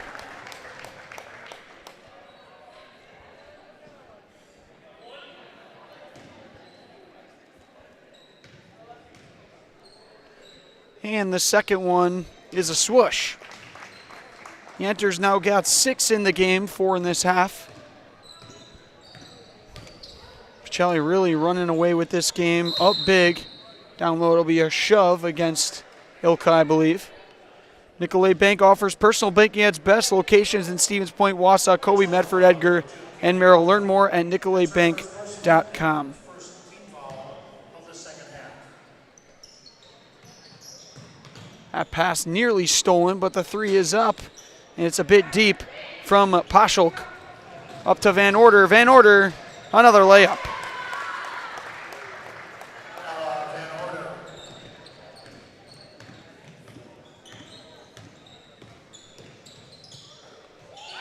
And the second one is a swoosh. Yenter's now got 6 in the game, 4 in this half. Pacelli really running away with this game. Up big. Down low it'll be a shove against Ilka, I believe. Nicolay Bank offers personal banking at its best locations in Stevens Point, Wausau, Kobe, Medford, Edgar, and Merrill. Learn more at nicolaybank.com. That pass nearly stolen, but the 3 is up, and it's a bit deep from Pacelli. Up to Van Order. Van Order, another layup.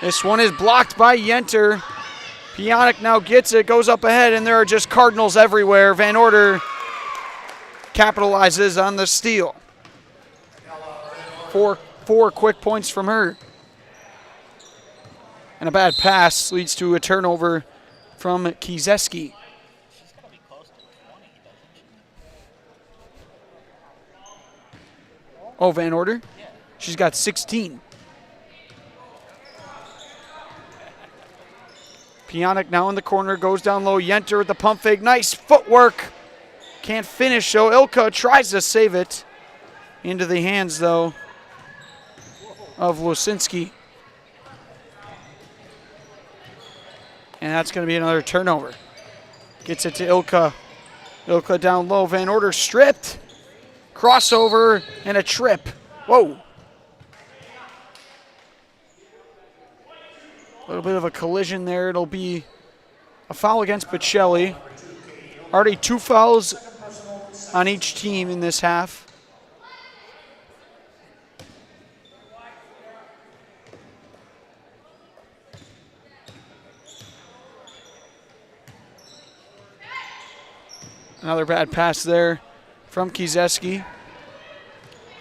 This one is blocked by Yenter. Pionk now gets it, goes up ahead, and there are just Cardinals everywhere. Van Order capitalizes on the steal. Four quick points from her. And a bad pass leads to a turnover from Kieseski. Oh, Van Order? She's got 16. Pionk now in the corner, goes down low. Yenter with the pump fake. Nice footwork. Can't finish, so Ilka tries to save it. Into the hands, though, of Lusinski. And that's going to be another turnover. Gets it to Ilka. Ilka down low. Van Order stripped. Crossover and a trip. Whoa. A little bit of a collision there. It'll be a foul against Pacelli. Already 2 fouls on each team in this half. Another bad pass there from Kieseski.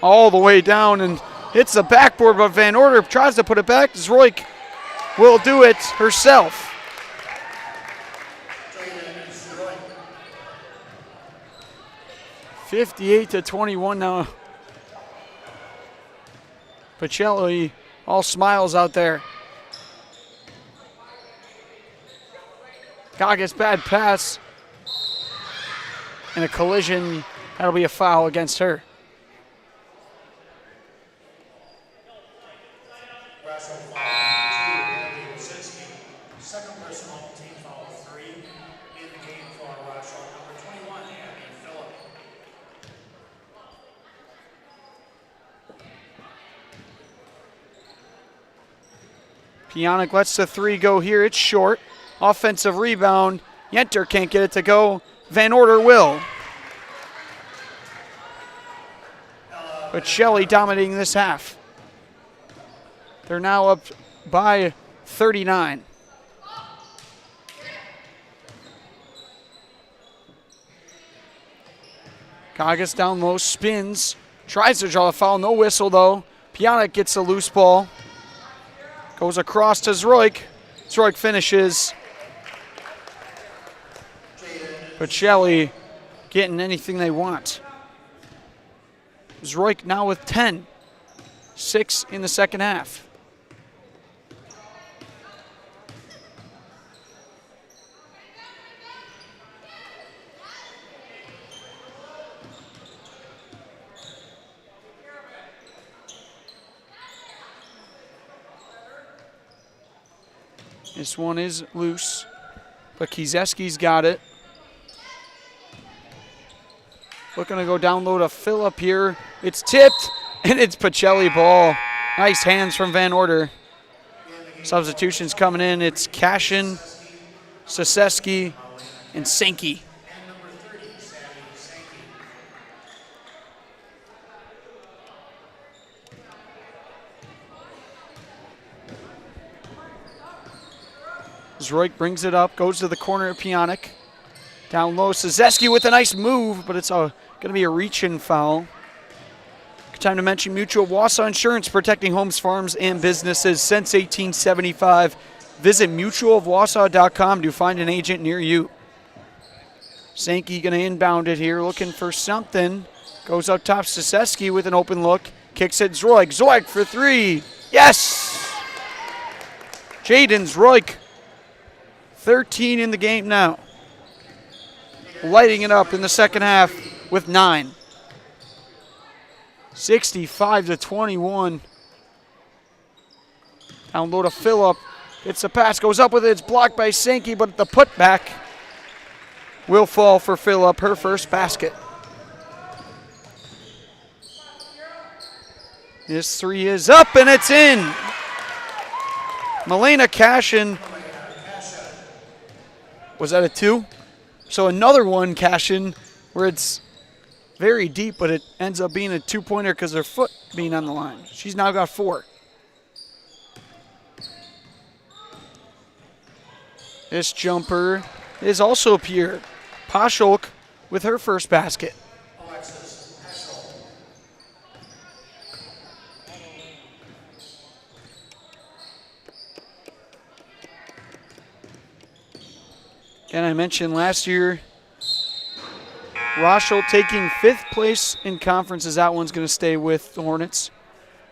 All the way down and hits the backboard, but Van Order tries to put it back. Zroik will do it herself. (58-21) now. Pacelli all smiles out there. Goggins bad pass. And a collision. That'll be a foul against her. Second personal team foul 3 in the game for Rosholt. Number 21, Abby Phillip. Pionk lets the 3 go here. It's short. Offensive rebound. Yenter can't get it to go. Van Order will. Pacelli dominating this half. They're now up by 39. Goggins down low, spins, tries to draw a foul, no whistle though. Pionk gets a loose ball. Goes across to Zroik. Zroik finishes. Pacelli getting anything they want. Zroik now with 10. 6 in the second half. This one is loose, but Kieseski's got it. Looking to go down low to Phillip here. It's tipped, and it's Pacelli ball. Nice hands from Van Order. Substitutions coming in. It's Cashin, Saseski, and Sankey. Zroik brings it up, goes to the corner of Pionic. Down low, Sazeski with a nice move, but it's going to be a reach-in foul. Good time to mention Mutual of Wausau Insurance, protecting homes, farms, and businesses since 1875. Visit mutualofwausau.com to find an agent near you. Sankey going to inbound it here, looking for something. Goes up top, Sazeski with an open look. Kicks it, Zroik. Zroik for three. Yes! Jaden Zroik. 13 in the game now. Lighting it up in the second half with 9. 65-21. Down low to Phillip. It's a pass, goes up with it. It's blocked by Sankey, but the putback will fall for Phillip, her first basket. This three is up, and it's in. Milena Cashin. Was that a 2? So another one, Cashin, where it's very deep, but it ends up being a 2-pointer because her foot being on the line. She's now got 4. This jumper is also pure. Pacelli with her first basket. And I mentioned last year, Rosholt taking 5th place in conference, as that one's going to stay with the Hornets.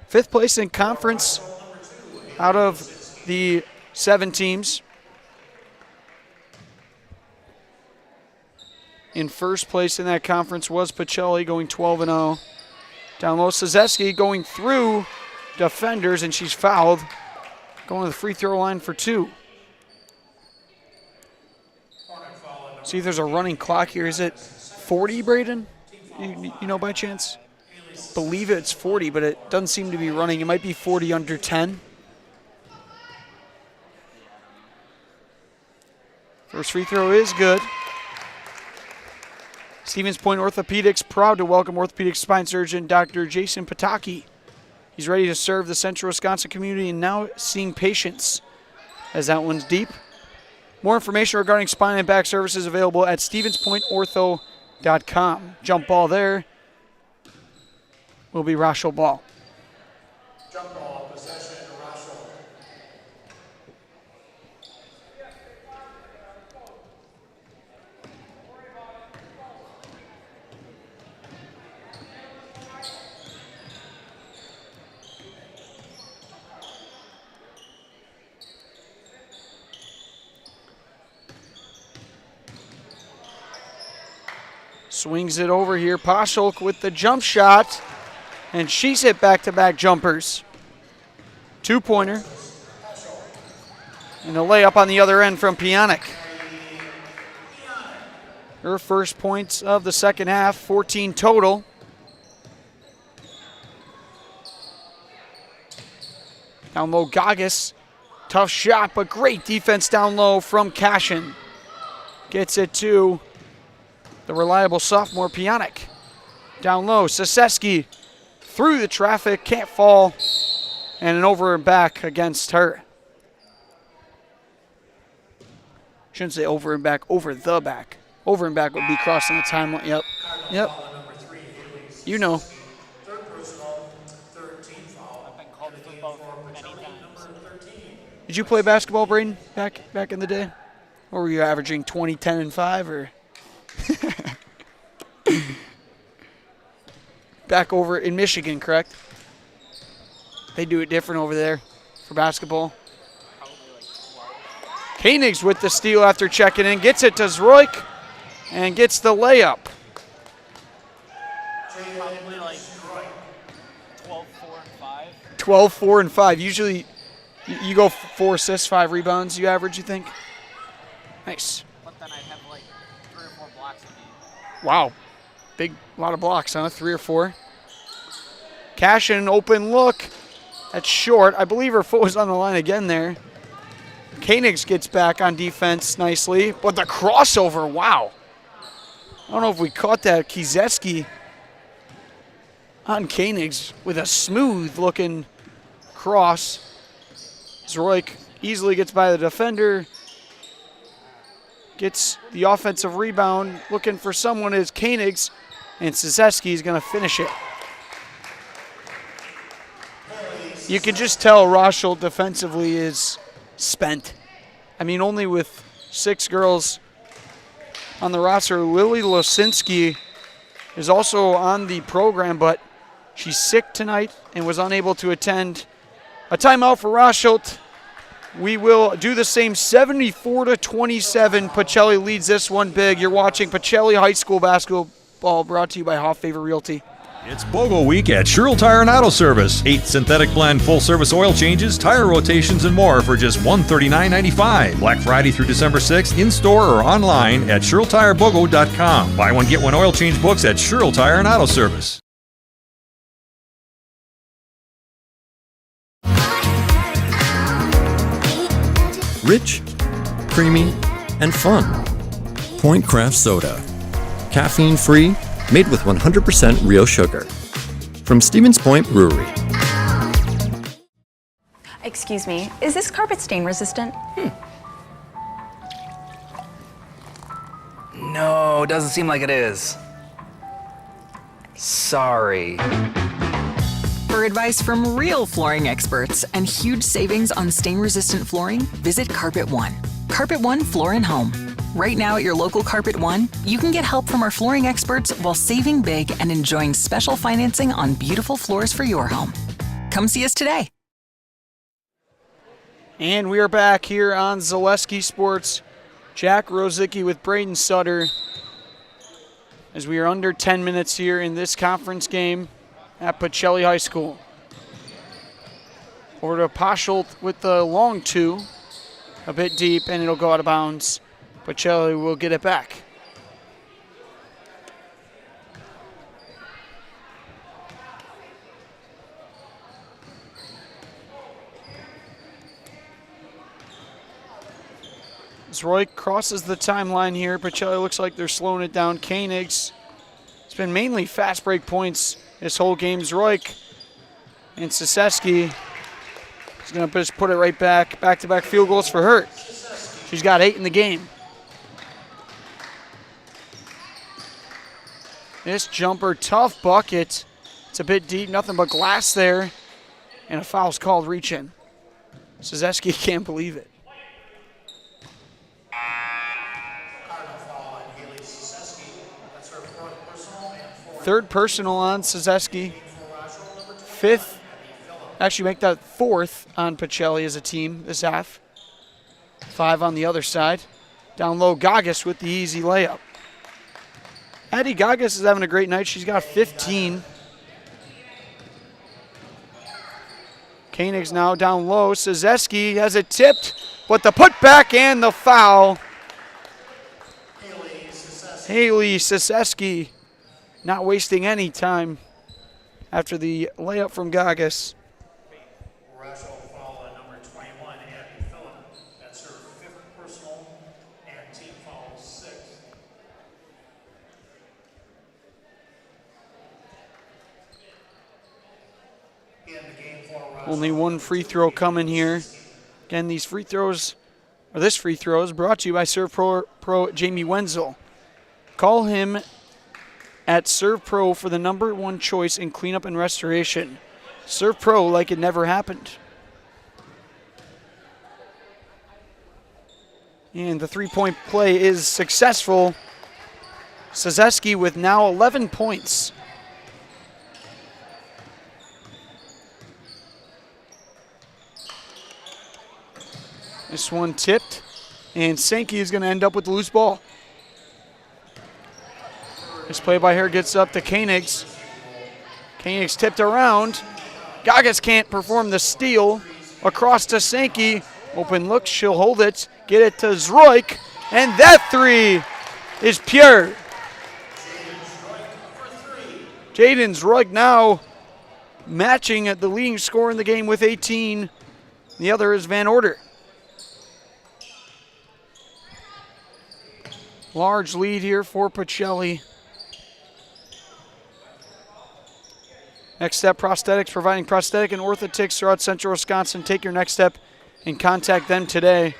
5th place in conference out of the 7 teams. In first place in that conference was Pacelli, going 12-0. Down low, Sazeski going through defenders, and she's fouled. Going to the free throw line for 2. See if there's a running clock here. Is it 40, Braden? You know by chance? Believe it's 40, but it doesn't seem to be running. It might be 40 under 10. First free throw is good. Stevens Point Orthopedics proud to welcome orthopedic spine surgeon Dr. Jason Pataki. He's ready to serve the central Wisconsin community and now seeing patients. As that one's deep. More information regarding spine and back services available at stevenspointortho.com. Jump ball there will be Rosholt ball. Jump ball, possession, Rosholt. Swings it over here. Pacelli with the jump shot. And she's hit back-to-back jumpers. 2-pointer. And a layup on the other end from Pionic. Her first points of the second half, 14 total. Down low, Gagas. Tough shot, but great defense down low from Cashin. Gets it to the reliable sophomore Pionic. Down low, Saseski through the traffic, can't fall, and an over and back against her. Shouldn't say over and back, over the back. Over and back would be crossing the timeline. Yep. You know. Third personal, 13th foul. I've been called football for many times. Did you play basketball, Braden, back in the day? Or were you averaging 20, 10, and 5? Or back over in Michigan, correct? They do it different over there for basketball. Koenigs with the steal after checking in. Gets it to Zroik and gets the layup. Probably like 12, 4, and 5. 12, 4, and 5. Usually you go 4 assists, 5 rebounds you average, you think? Nice. But then I'd have like 3 or 4 blocks a game. Wow. A lot of blocks, huh? 3 or 4. Cash in, open look. That's short. I believe her foot was on the line again there. Koenigs gets back on defense nicely, but the crossover, wow. I don't know if we caught that. Kieseski on Koenigs with a smooth-looking cross. Zroik easily gets by the defender. Gets the offensive rebound. Looking for someone is Koenigs, and Cizeski is going to finish it. You can just tell Rosholt defensively is spent. I mean, only with 6 girls on the roster. Lily Losinski is also on the program, but she's sick tonight and was unable to attend. A timeout for Rosholt. We will do the same, 74-27. Pacelli leads this one big. You're watching Pacelli High School basketball, brought to you by Hoff Favor Realty. It's BOGO week at Sherrill Tire and Auto Service. 8 synthetic blend full-service oil changes, tire rotations, and more for just $139.95. Black Friday through December 6th, in-store or online at SherrillTireBOGO.com. Buy one, get one oil change books at Sherrill Tire and Auto Service. Rich, creamy, and fun. Point Craft Soda. Caffeine-free, made with 100% real sugar. From Stevens Point Brewery. Excuse me, is this carpet stain resistant? No, doesn't seem like it is. Sorry. For advice from real flooring experts and huge savings on stain-resistant flooring, visit Carpet One. Carpet One Floor and Home. Right now at your local Carpet One, you can get help from our flooring experts while saving big and enjoying special financing on beautiful floors for your home. Come see us today. And we are back here on Zaleski Sports. Jack Rosicki with Braden Sutter as we are under 10 minutes here in this conference game at Pacelli High School. Over to Rosholt with the long 2, a bit deep, and it'll go out of bounds. Pacelli will get it back. Zroik crosses the timeline here. Pacelli looks like they're slowing it down. Koenigs. It's been mainly fast break points this whole game. Zroik and Cizeski is going to just put it right back. Back-to-back field goals for her. She's got 8 in the game. This jumper, tough bucket. It's a bit deep, nothing but glass there. And a foul's called, reach in. Cizeski can't believe it. Third personal on Cizeski. 5th, actually make that 4th on Pacelli as a team this half. 5 on the other side. Down low, Gagas with the easy layup. Addie Gagas is having a great night. She's got 15. Koenigs now down low. Cizeski has it tipped, but the putback and the foul. Haley Cizeski not wasting any time after the layup from Gagas. Rosholt foul on number 21, Abby Phillip. That's her 5th personal and team foul 6. Only one free throw coming here. Again, these free throws, or this free throw is brought to you by Serve Pro Jamie Wenzel. Call him at Serve Pro for the #1 choice in cleanup and restoration. Serve Pro like it never happened. And the three-point play is successful. Sazeski with now 11 points. This one tipped, and Sankey is going to end up with the loose ball. This play by her gets up to Koenigs. Koenigs tipped around. Gagas can't perform the steal. Across to Sankey. Open look, she'll hold it. Get it to Zroik, and that three is pure. Jaden Zroik now matching at the leading scorer in the game with 18. The other is Van Order. Large lead here for Pacelli. Next Step Prosthetics, providing prosthetic and orthotics throughout Central Wisconsin. Take your next step and contact them today.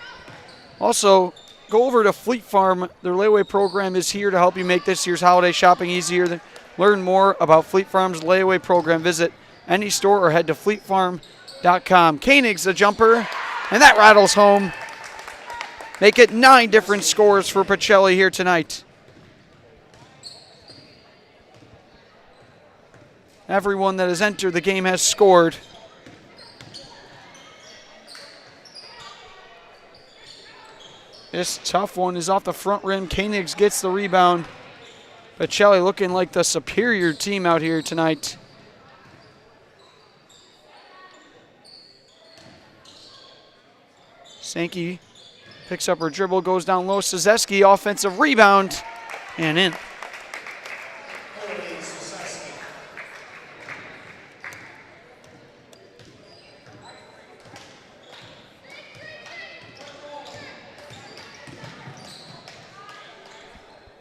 Also, go over to Fleet Farm. Their layaway program is here to help you make this year's holiday shopping easier. Learn more about Fleet Farm's layaway program. Visit any store or head to fleetfarm.com. Koenig's the jumper, and that rattles home. Make it 9 different scores for Pacelli here tonight. Everyone that has entered the game has scored. This tough one is off the front rim. Koenigs gets the rebound. Pacelli looking like the superior team out here tonight. Sankey picks up her dribble, goes down low. Sazeski, offensive rebound, and in.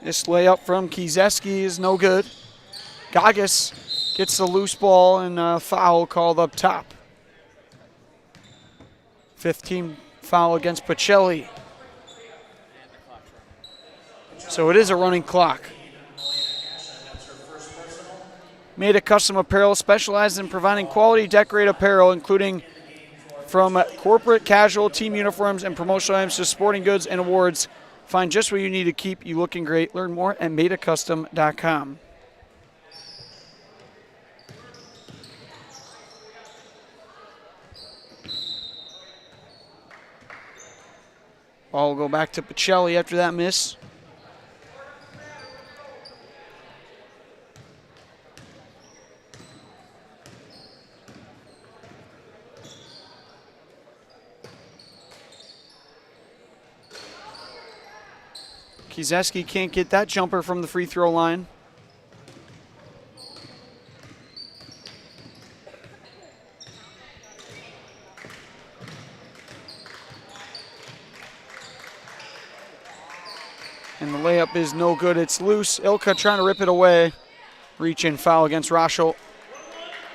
This layup from Kieseski is no good. Gagas gets the loose ball and a foul called up top. 15 foul against Pacelli. So it is a running clock. Made a Custom Apparel specializes in providing quality decorated apparel, including from corporate, casual, team uniforms, and promotional items to sporting goods and awards. Find just what you need to keep you looking great. Learn more at madeacustom.com. Ball will go back to Pacelli after that miss. Kieseski can't get that jumper from the free throw line. And the layup is no good. It's loose. Ilka trying to rip it away. Reach in foul against Rosholt.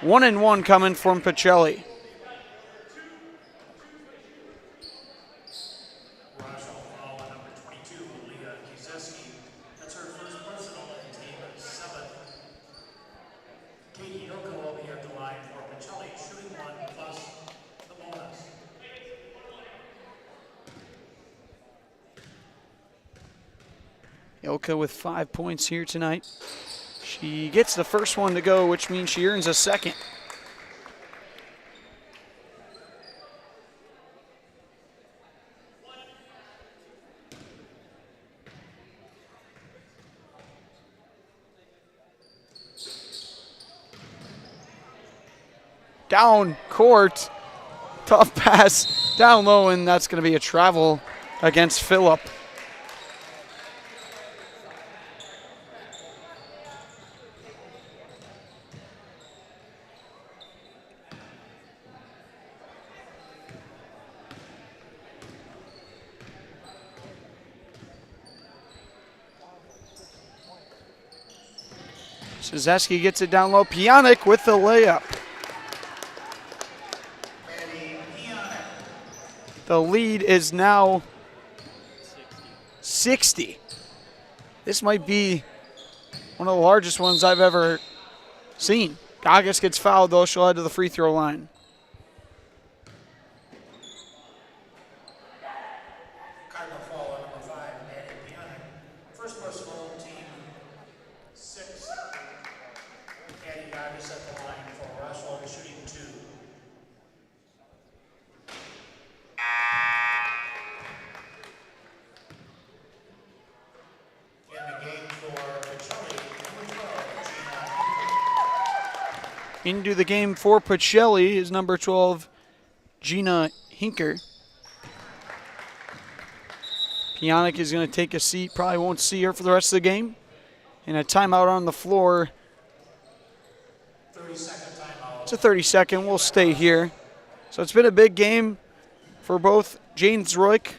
1-and-1 coming from Pacelli. Ilka with 5 points here tonight. She gets the first one to go, which means she earns a second. Down court. Tough pass down low, and that's going to be a travel against Phillip. Zazeski gets it down low. Pionic with the layup. The lead is now 60. This might be one of the largest ones I've ever seen. Gagas gets fouled, though. She'll head to the free throw line. Cardinal foul Gagas at the line for Rosholt, shooting 2. In the game for Pacelli, number 12, Gina. Into the game for Pacelli is number 12, Gina Hinker. Pionic is going to take a seat. Probably won't see her for the rest of the game. And a timeout on the floor. 30-second timeout. It's a 30-second. We'll stay here. So it's been a big game for both Jane Zroik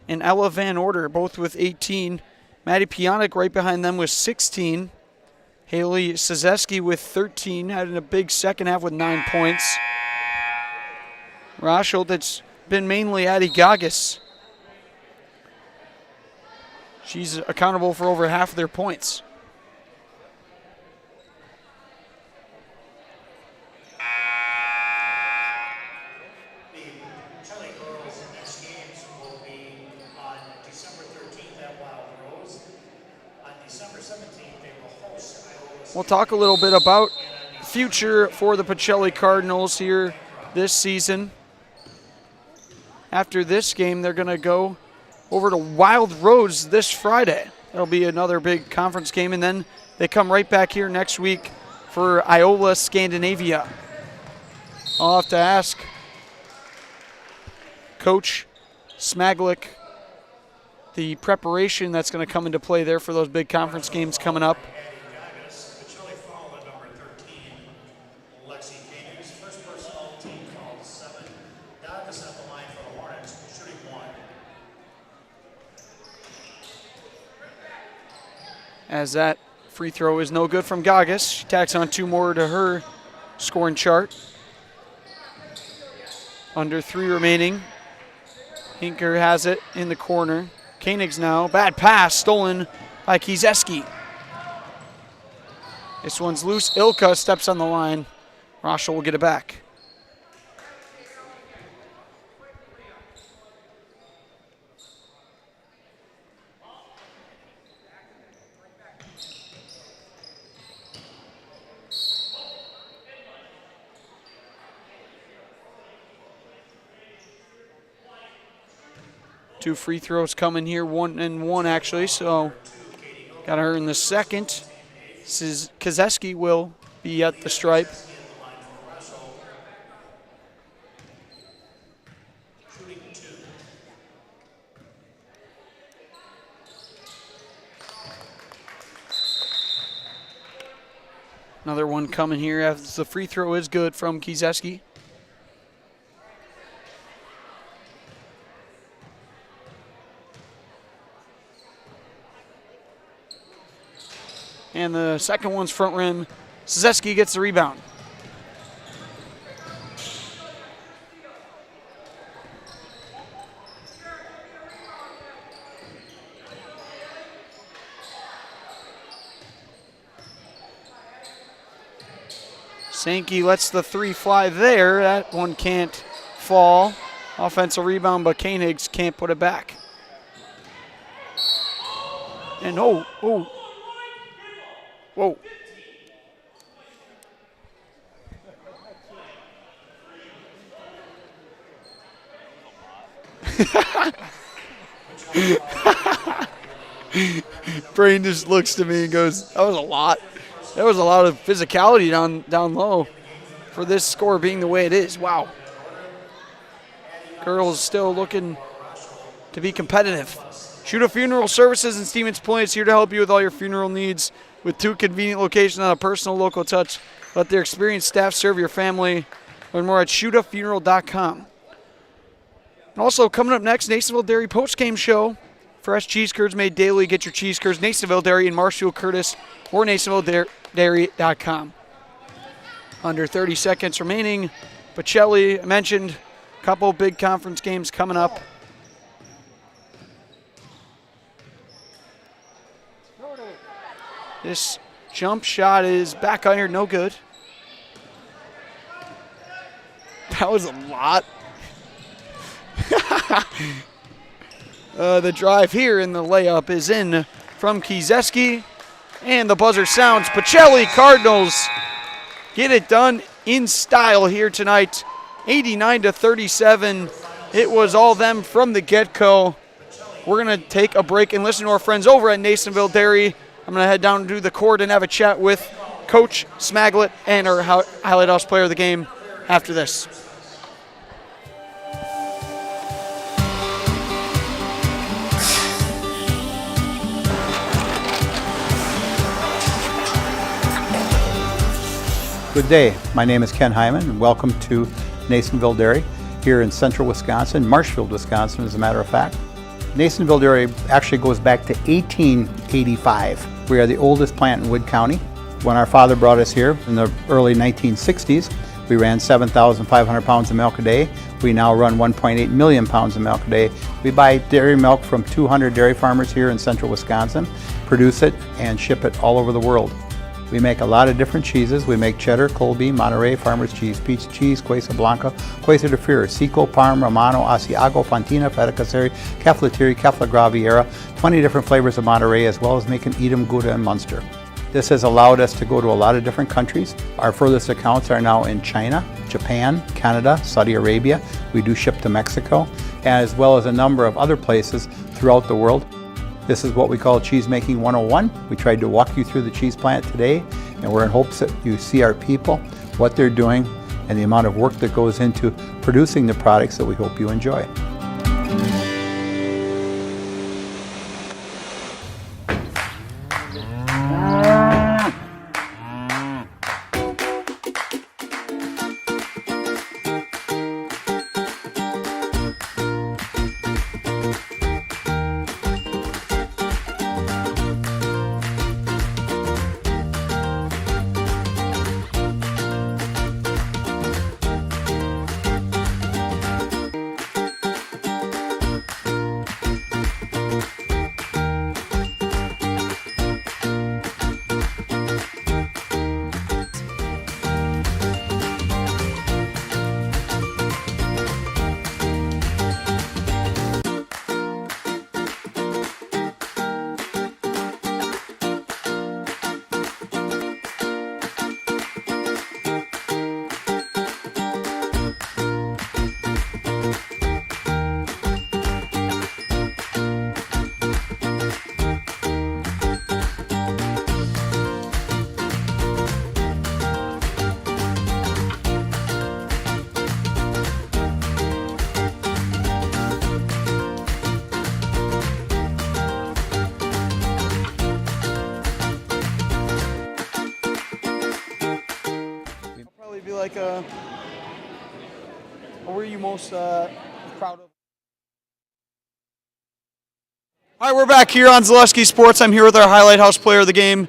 and Ella Van Order, both with 18. Maddie Pionic right behind them with 16. Haley Sazeski with 13, had a big second half with 9 points. Rosholt, that's been mainly Addie Gagas. She's accountable for over half of their points. The Pacelli girls' next games will be on December 13th at Wild Rose. On December 17th, they will host Iowa. We'll talk a little bit about the future for the Pacelli Cardinals here this season. After this game, they're going to go over to Wild Rose this Friday. That'll be another big conference game, and then they come right back here next week for Iowa Scandinavia. I'll have to ask Coach Smaglik the preparation that's going to come into play there for those big conference games coming up. Pacelli foul at number 13. Lexi Koenig's first personal, team foul 7. Gagas at the line for the Hornets, shooting 1. As that free throw is no good from Gagas. She tacks on 2 more to her scoring chart. Under 3 remaining. Hinker has it in the corner. Koenig's now. Bad pass stolen by Kieseski. This one's loose. Ilka steps on the line. Rosholt will get it back. Two free throws coming here, 1 and 1 actually, so got her in the second. This is Kieseski will be at the stripe. Another one coming here as the free throw is good from Kieseski. And the second one's front rim. Sazeski gets the rebound. Sankey lets the 3 fly there. That one can't fall. Offensive rebound, but Koenigs can't put it back. And whoa. Brain just looks to me and goes, that was a lot. That was a lot of physicality down low for this score being the way it is. Wow. Girls still looking to be competitive. Shuda Funeral Services in Stevens Point is here to help you with all your funeral needs with 2 convenient locations on a personal local touch. Let their experienced staff serve your family. Learn more at shudafuneral.com. And also coming up next, Nasonville Dairy postgame show. Fresh cheese curds made daily. Get your cheese curds, Nasonville Dairy in Marshfield, Curtis, or NasonvilleDairy.com. Under 30 seconds remaining. Pacelli, I mentioned, a couple big conference games coming up. This jump shot is back iron, no good. That was a lot. The drive here and the layup is in from Kieseski. And the buzzer sounds. Pacelli Cardinals get it done in style here tonight. 89-37. It was all them from the get-go. We're going to take a break and listen to our friends over at Nasonville Dairy. I'm going to head down to the court and have a chat with Coach Smaglet and our Highlight House player of the game after this. Good day. My name is Ken Hyman, and welcome to Nasonville Dairy here in central Wisconsin, Marshfield, Wisconsin, as a matter of fact. Nasonville Dairy actually goes back to 1885. We are the oldest plant in Wood County. When our father brought us here in the early 1960s, we ran 7,500 pounds of milk a day. We now run 1.8 million pounds of milk a day. We buy dairy milk from 200 dairy farmers here in central Wisconsin, produce it, and ship it all over the world. We make a lot of different cheeses. We make cheddar, Colby, Monterey, Farmer's Cheese, Peach Cheese, Quesa Blanca, Quesa de Freer, Seco, Parm, Romano, Asiago, Fontina, Feta Caseri, Caflateri, Cafla Graviera, 20 different flavors of Monterey, as well as making Edam, Gouda, and Munster. This has allowed us to go to a lot of different countries. Our furthest accounts are now in China, Japan, Canada, Saudi Arabia. We do ship to Mexico, as well as a number of other places throughout the world. This is what we call Cheese Making 101. We tried to walk you through the cheese plant today, and we're in hopes that you see our people, what they're doing, and the amount of work that goes into producing the products that we hope you enjoy. What were you most proud of? All right, we're back here on Zaleski Sports. I'm here with our Highlight House player of the game,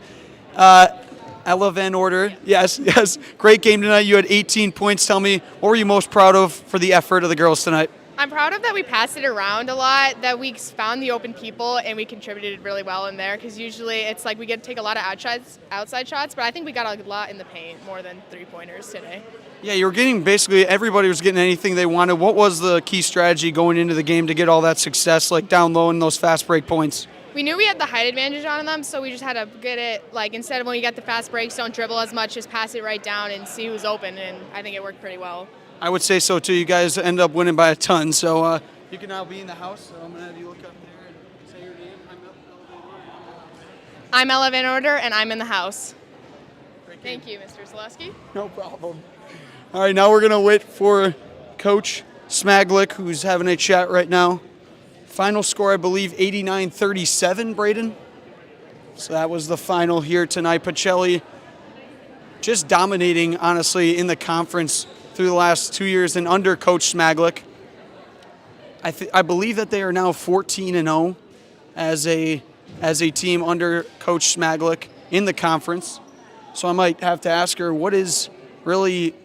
Ella Van Order. Yes, great game tonight. You had 18 points. Tell me, what were you most proud of for the effort of the girls tonight? I'm proud of that we passed it around a lot, that we found the open people and we contributed really well in there, because usually it's like we get to take a lot of outside shots, but I think we got a lot in the paint, more than three-pointers today. Yeah, you were getting basically everybody was getting anything they wanted. What was the key strategy going into the game to get all that success, like down low and those fast break points? We knew we had the height advantage on them, so we just had to get it, like instead of when you get the fast breaks, don't dribble as much, just pass it right down and see who's open, and I think it worked pretty well. I would say so too. You guys end up winning by a ton, so you can now be in the house. So I'm going to have you look up there and say your name. I'm Ella Van Order, and I'm in the house. Thank you, Mr. Zaleski. No problem. All right, now we're going to wait for Coach Smaglick, who's having a chat right now. Final score, I believe, 89-37, Braden. So that was the final here tonight. Pacelli just dominating, honestly, in the conference through the last 2 years and under Coach Smaglick. I believe that they are now 14-0 as a team under Coach Smaglick in the conference. So I might have to ask her, what is really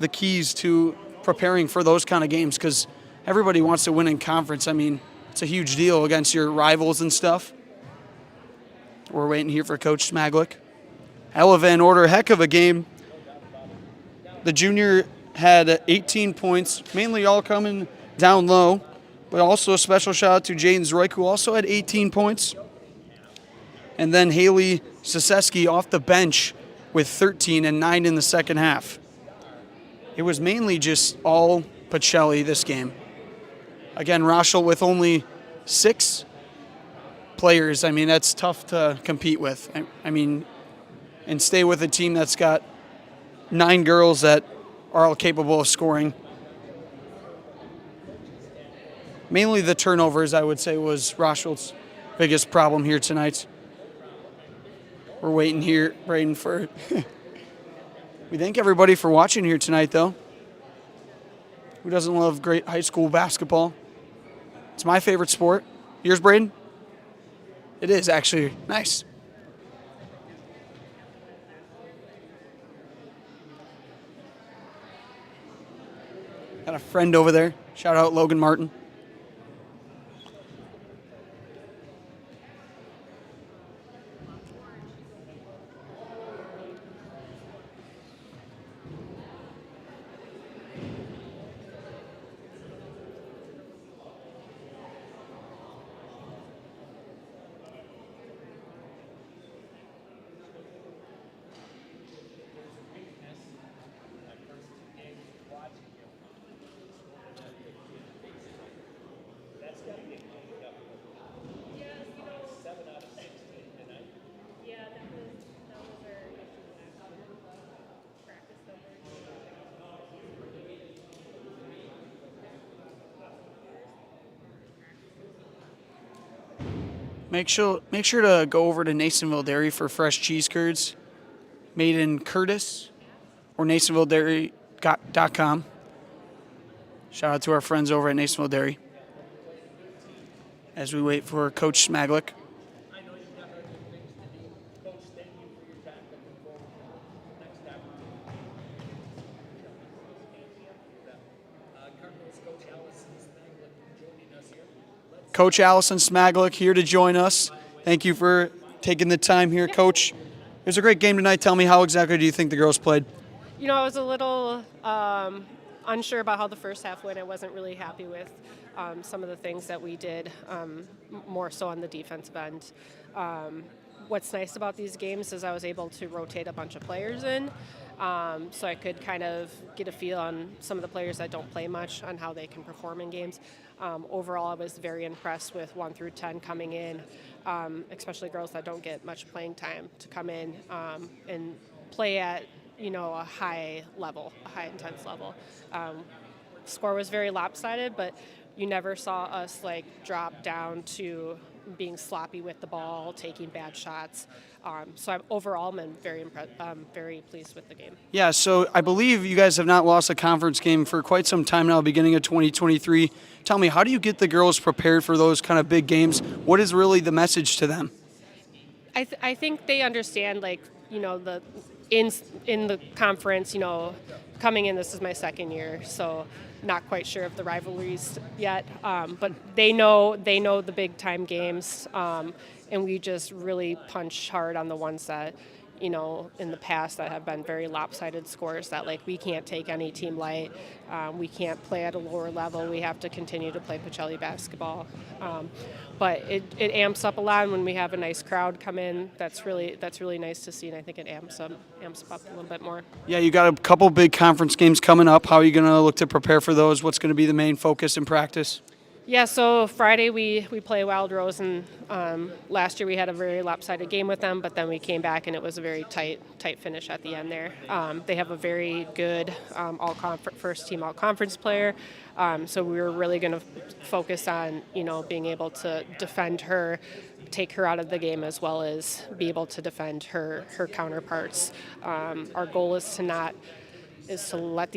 the keys to preparing for those kind of games? Because everybody wants to win in conference. I mean, it's a huge deal against your rivals and stuff. We're waiting here for Coach Smaglick. Ella Van Order, heck of a game. The junior had 18 points, mainly all coming down low, but also a special shout out to Jaden Zroyk, who also had 18 points. And then Haley Saseski off the bench with 13 and 9 in the second half. It was mainly just all Pacelli this game. Again, Rosholt with only 6 players. I mean, that's tough to compete with. I mean, and stay with a team that's got 9 girls that are all capable of scoring. Mainly the turnovers, I would say, was Rosholt's biggest problem here tonight. We're waiting for... We thank everybody for watching here tonight, though. Who doesn't love great high school basketball? It's my favorite sport. Yours, Braden? It is, actually. Nice. Got a friend over there. Shout out Logan Martin. Make sure to go over to Nasonville Dairy for fresh cheese curds made in Curtis or NasonvilleDairy.com. Shout out to our friends over at Nasonville Dairy as we wait for Coach Smaglick. Coach Allison Smaglick here to join us. Thank you for taking the time here, Coach. It was a great game tonight. Tell me, how exactly do you think the girls played? You know, I was a little unsure about how the first half went. I wasn't really happy with some of the things that we did, more so on the defensive end. What's nice about these games is I was able to rotate a bunch of players in, so I could kind of get a feel on some of the players that don't play much on how they can perform in games. Overall, I was very impressed with 1 through 10 coming in, especially girls that don't get much playing time to come in and play at, you know, a high level, a high intense level. Score was very lopsided, but you never saw us like drop down to being sloppy with the ball, taking bad shots. So overall, I'm very pleased with the game. Yeah, so I believe you guys have not lost a conference game for quite some time now, beginning of 2023. Tell me, how do you get the girls prepared for those kind of big games? What is really the message to them? I think they understand, like, you know, in the conference, you know, coming in, this is my second year, so not quite sure of the rivalries yet, but they know the big time games, and we just really punch hard on the ones that, you know, in the past that have been very lopsided scores that, like, we can't take any team light. We can't play at a lower level. We have to continue to play Pacelli basketball. But it amps up a lot when we have a nice crowd come in. That's really nice to see, and I think it amps up a little bit more. Yeah, you got a couple big conference games coming up. How are you going to look to prepare for those? What's going to be the main focus in practice? Yeah, so Friday we play Wild Rose, and last year we had a very lopsided game with them, but then we came back and it was a very tight finish at the end there. They have a very good first team all-conference player, so we were really going to focus on, you know, being able to defend her, take her out of the game, as well as be able to defend her counterparts. Our goal is to let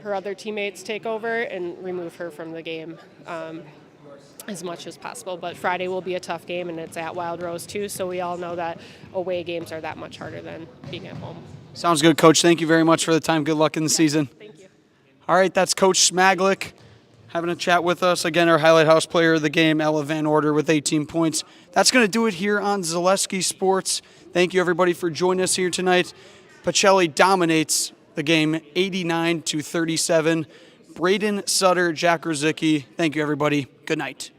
her other teammates take over and remove her from the game as much as possible. But Friday will be a tough game, and it's at Wild Rose too, so we all know that away games are that much harder than being at home. Sounds good, Coach. Thank you very much for the time. Good luck in the season. Thank you. All right, that's Coach Smaglick having a chat with us. Again, our highlight house player of the game, Ella Van Order, with 18 points. That's going to do it here on Zaleski Sports. Thank you, everybody, for joining us here tonight. Pacelli dominates the game 89-37. Braden Sutter, Jack Rosicki. Thank you, everybody. Good night.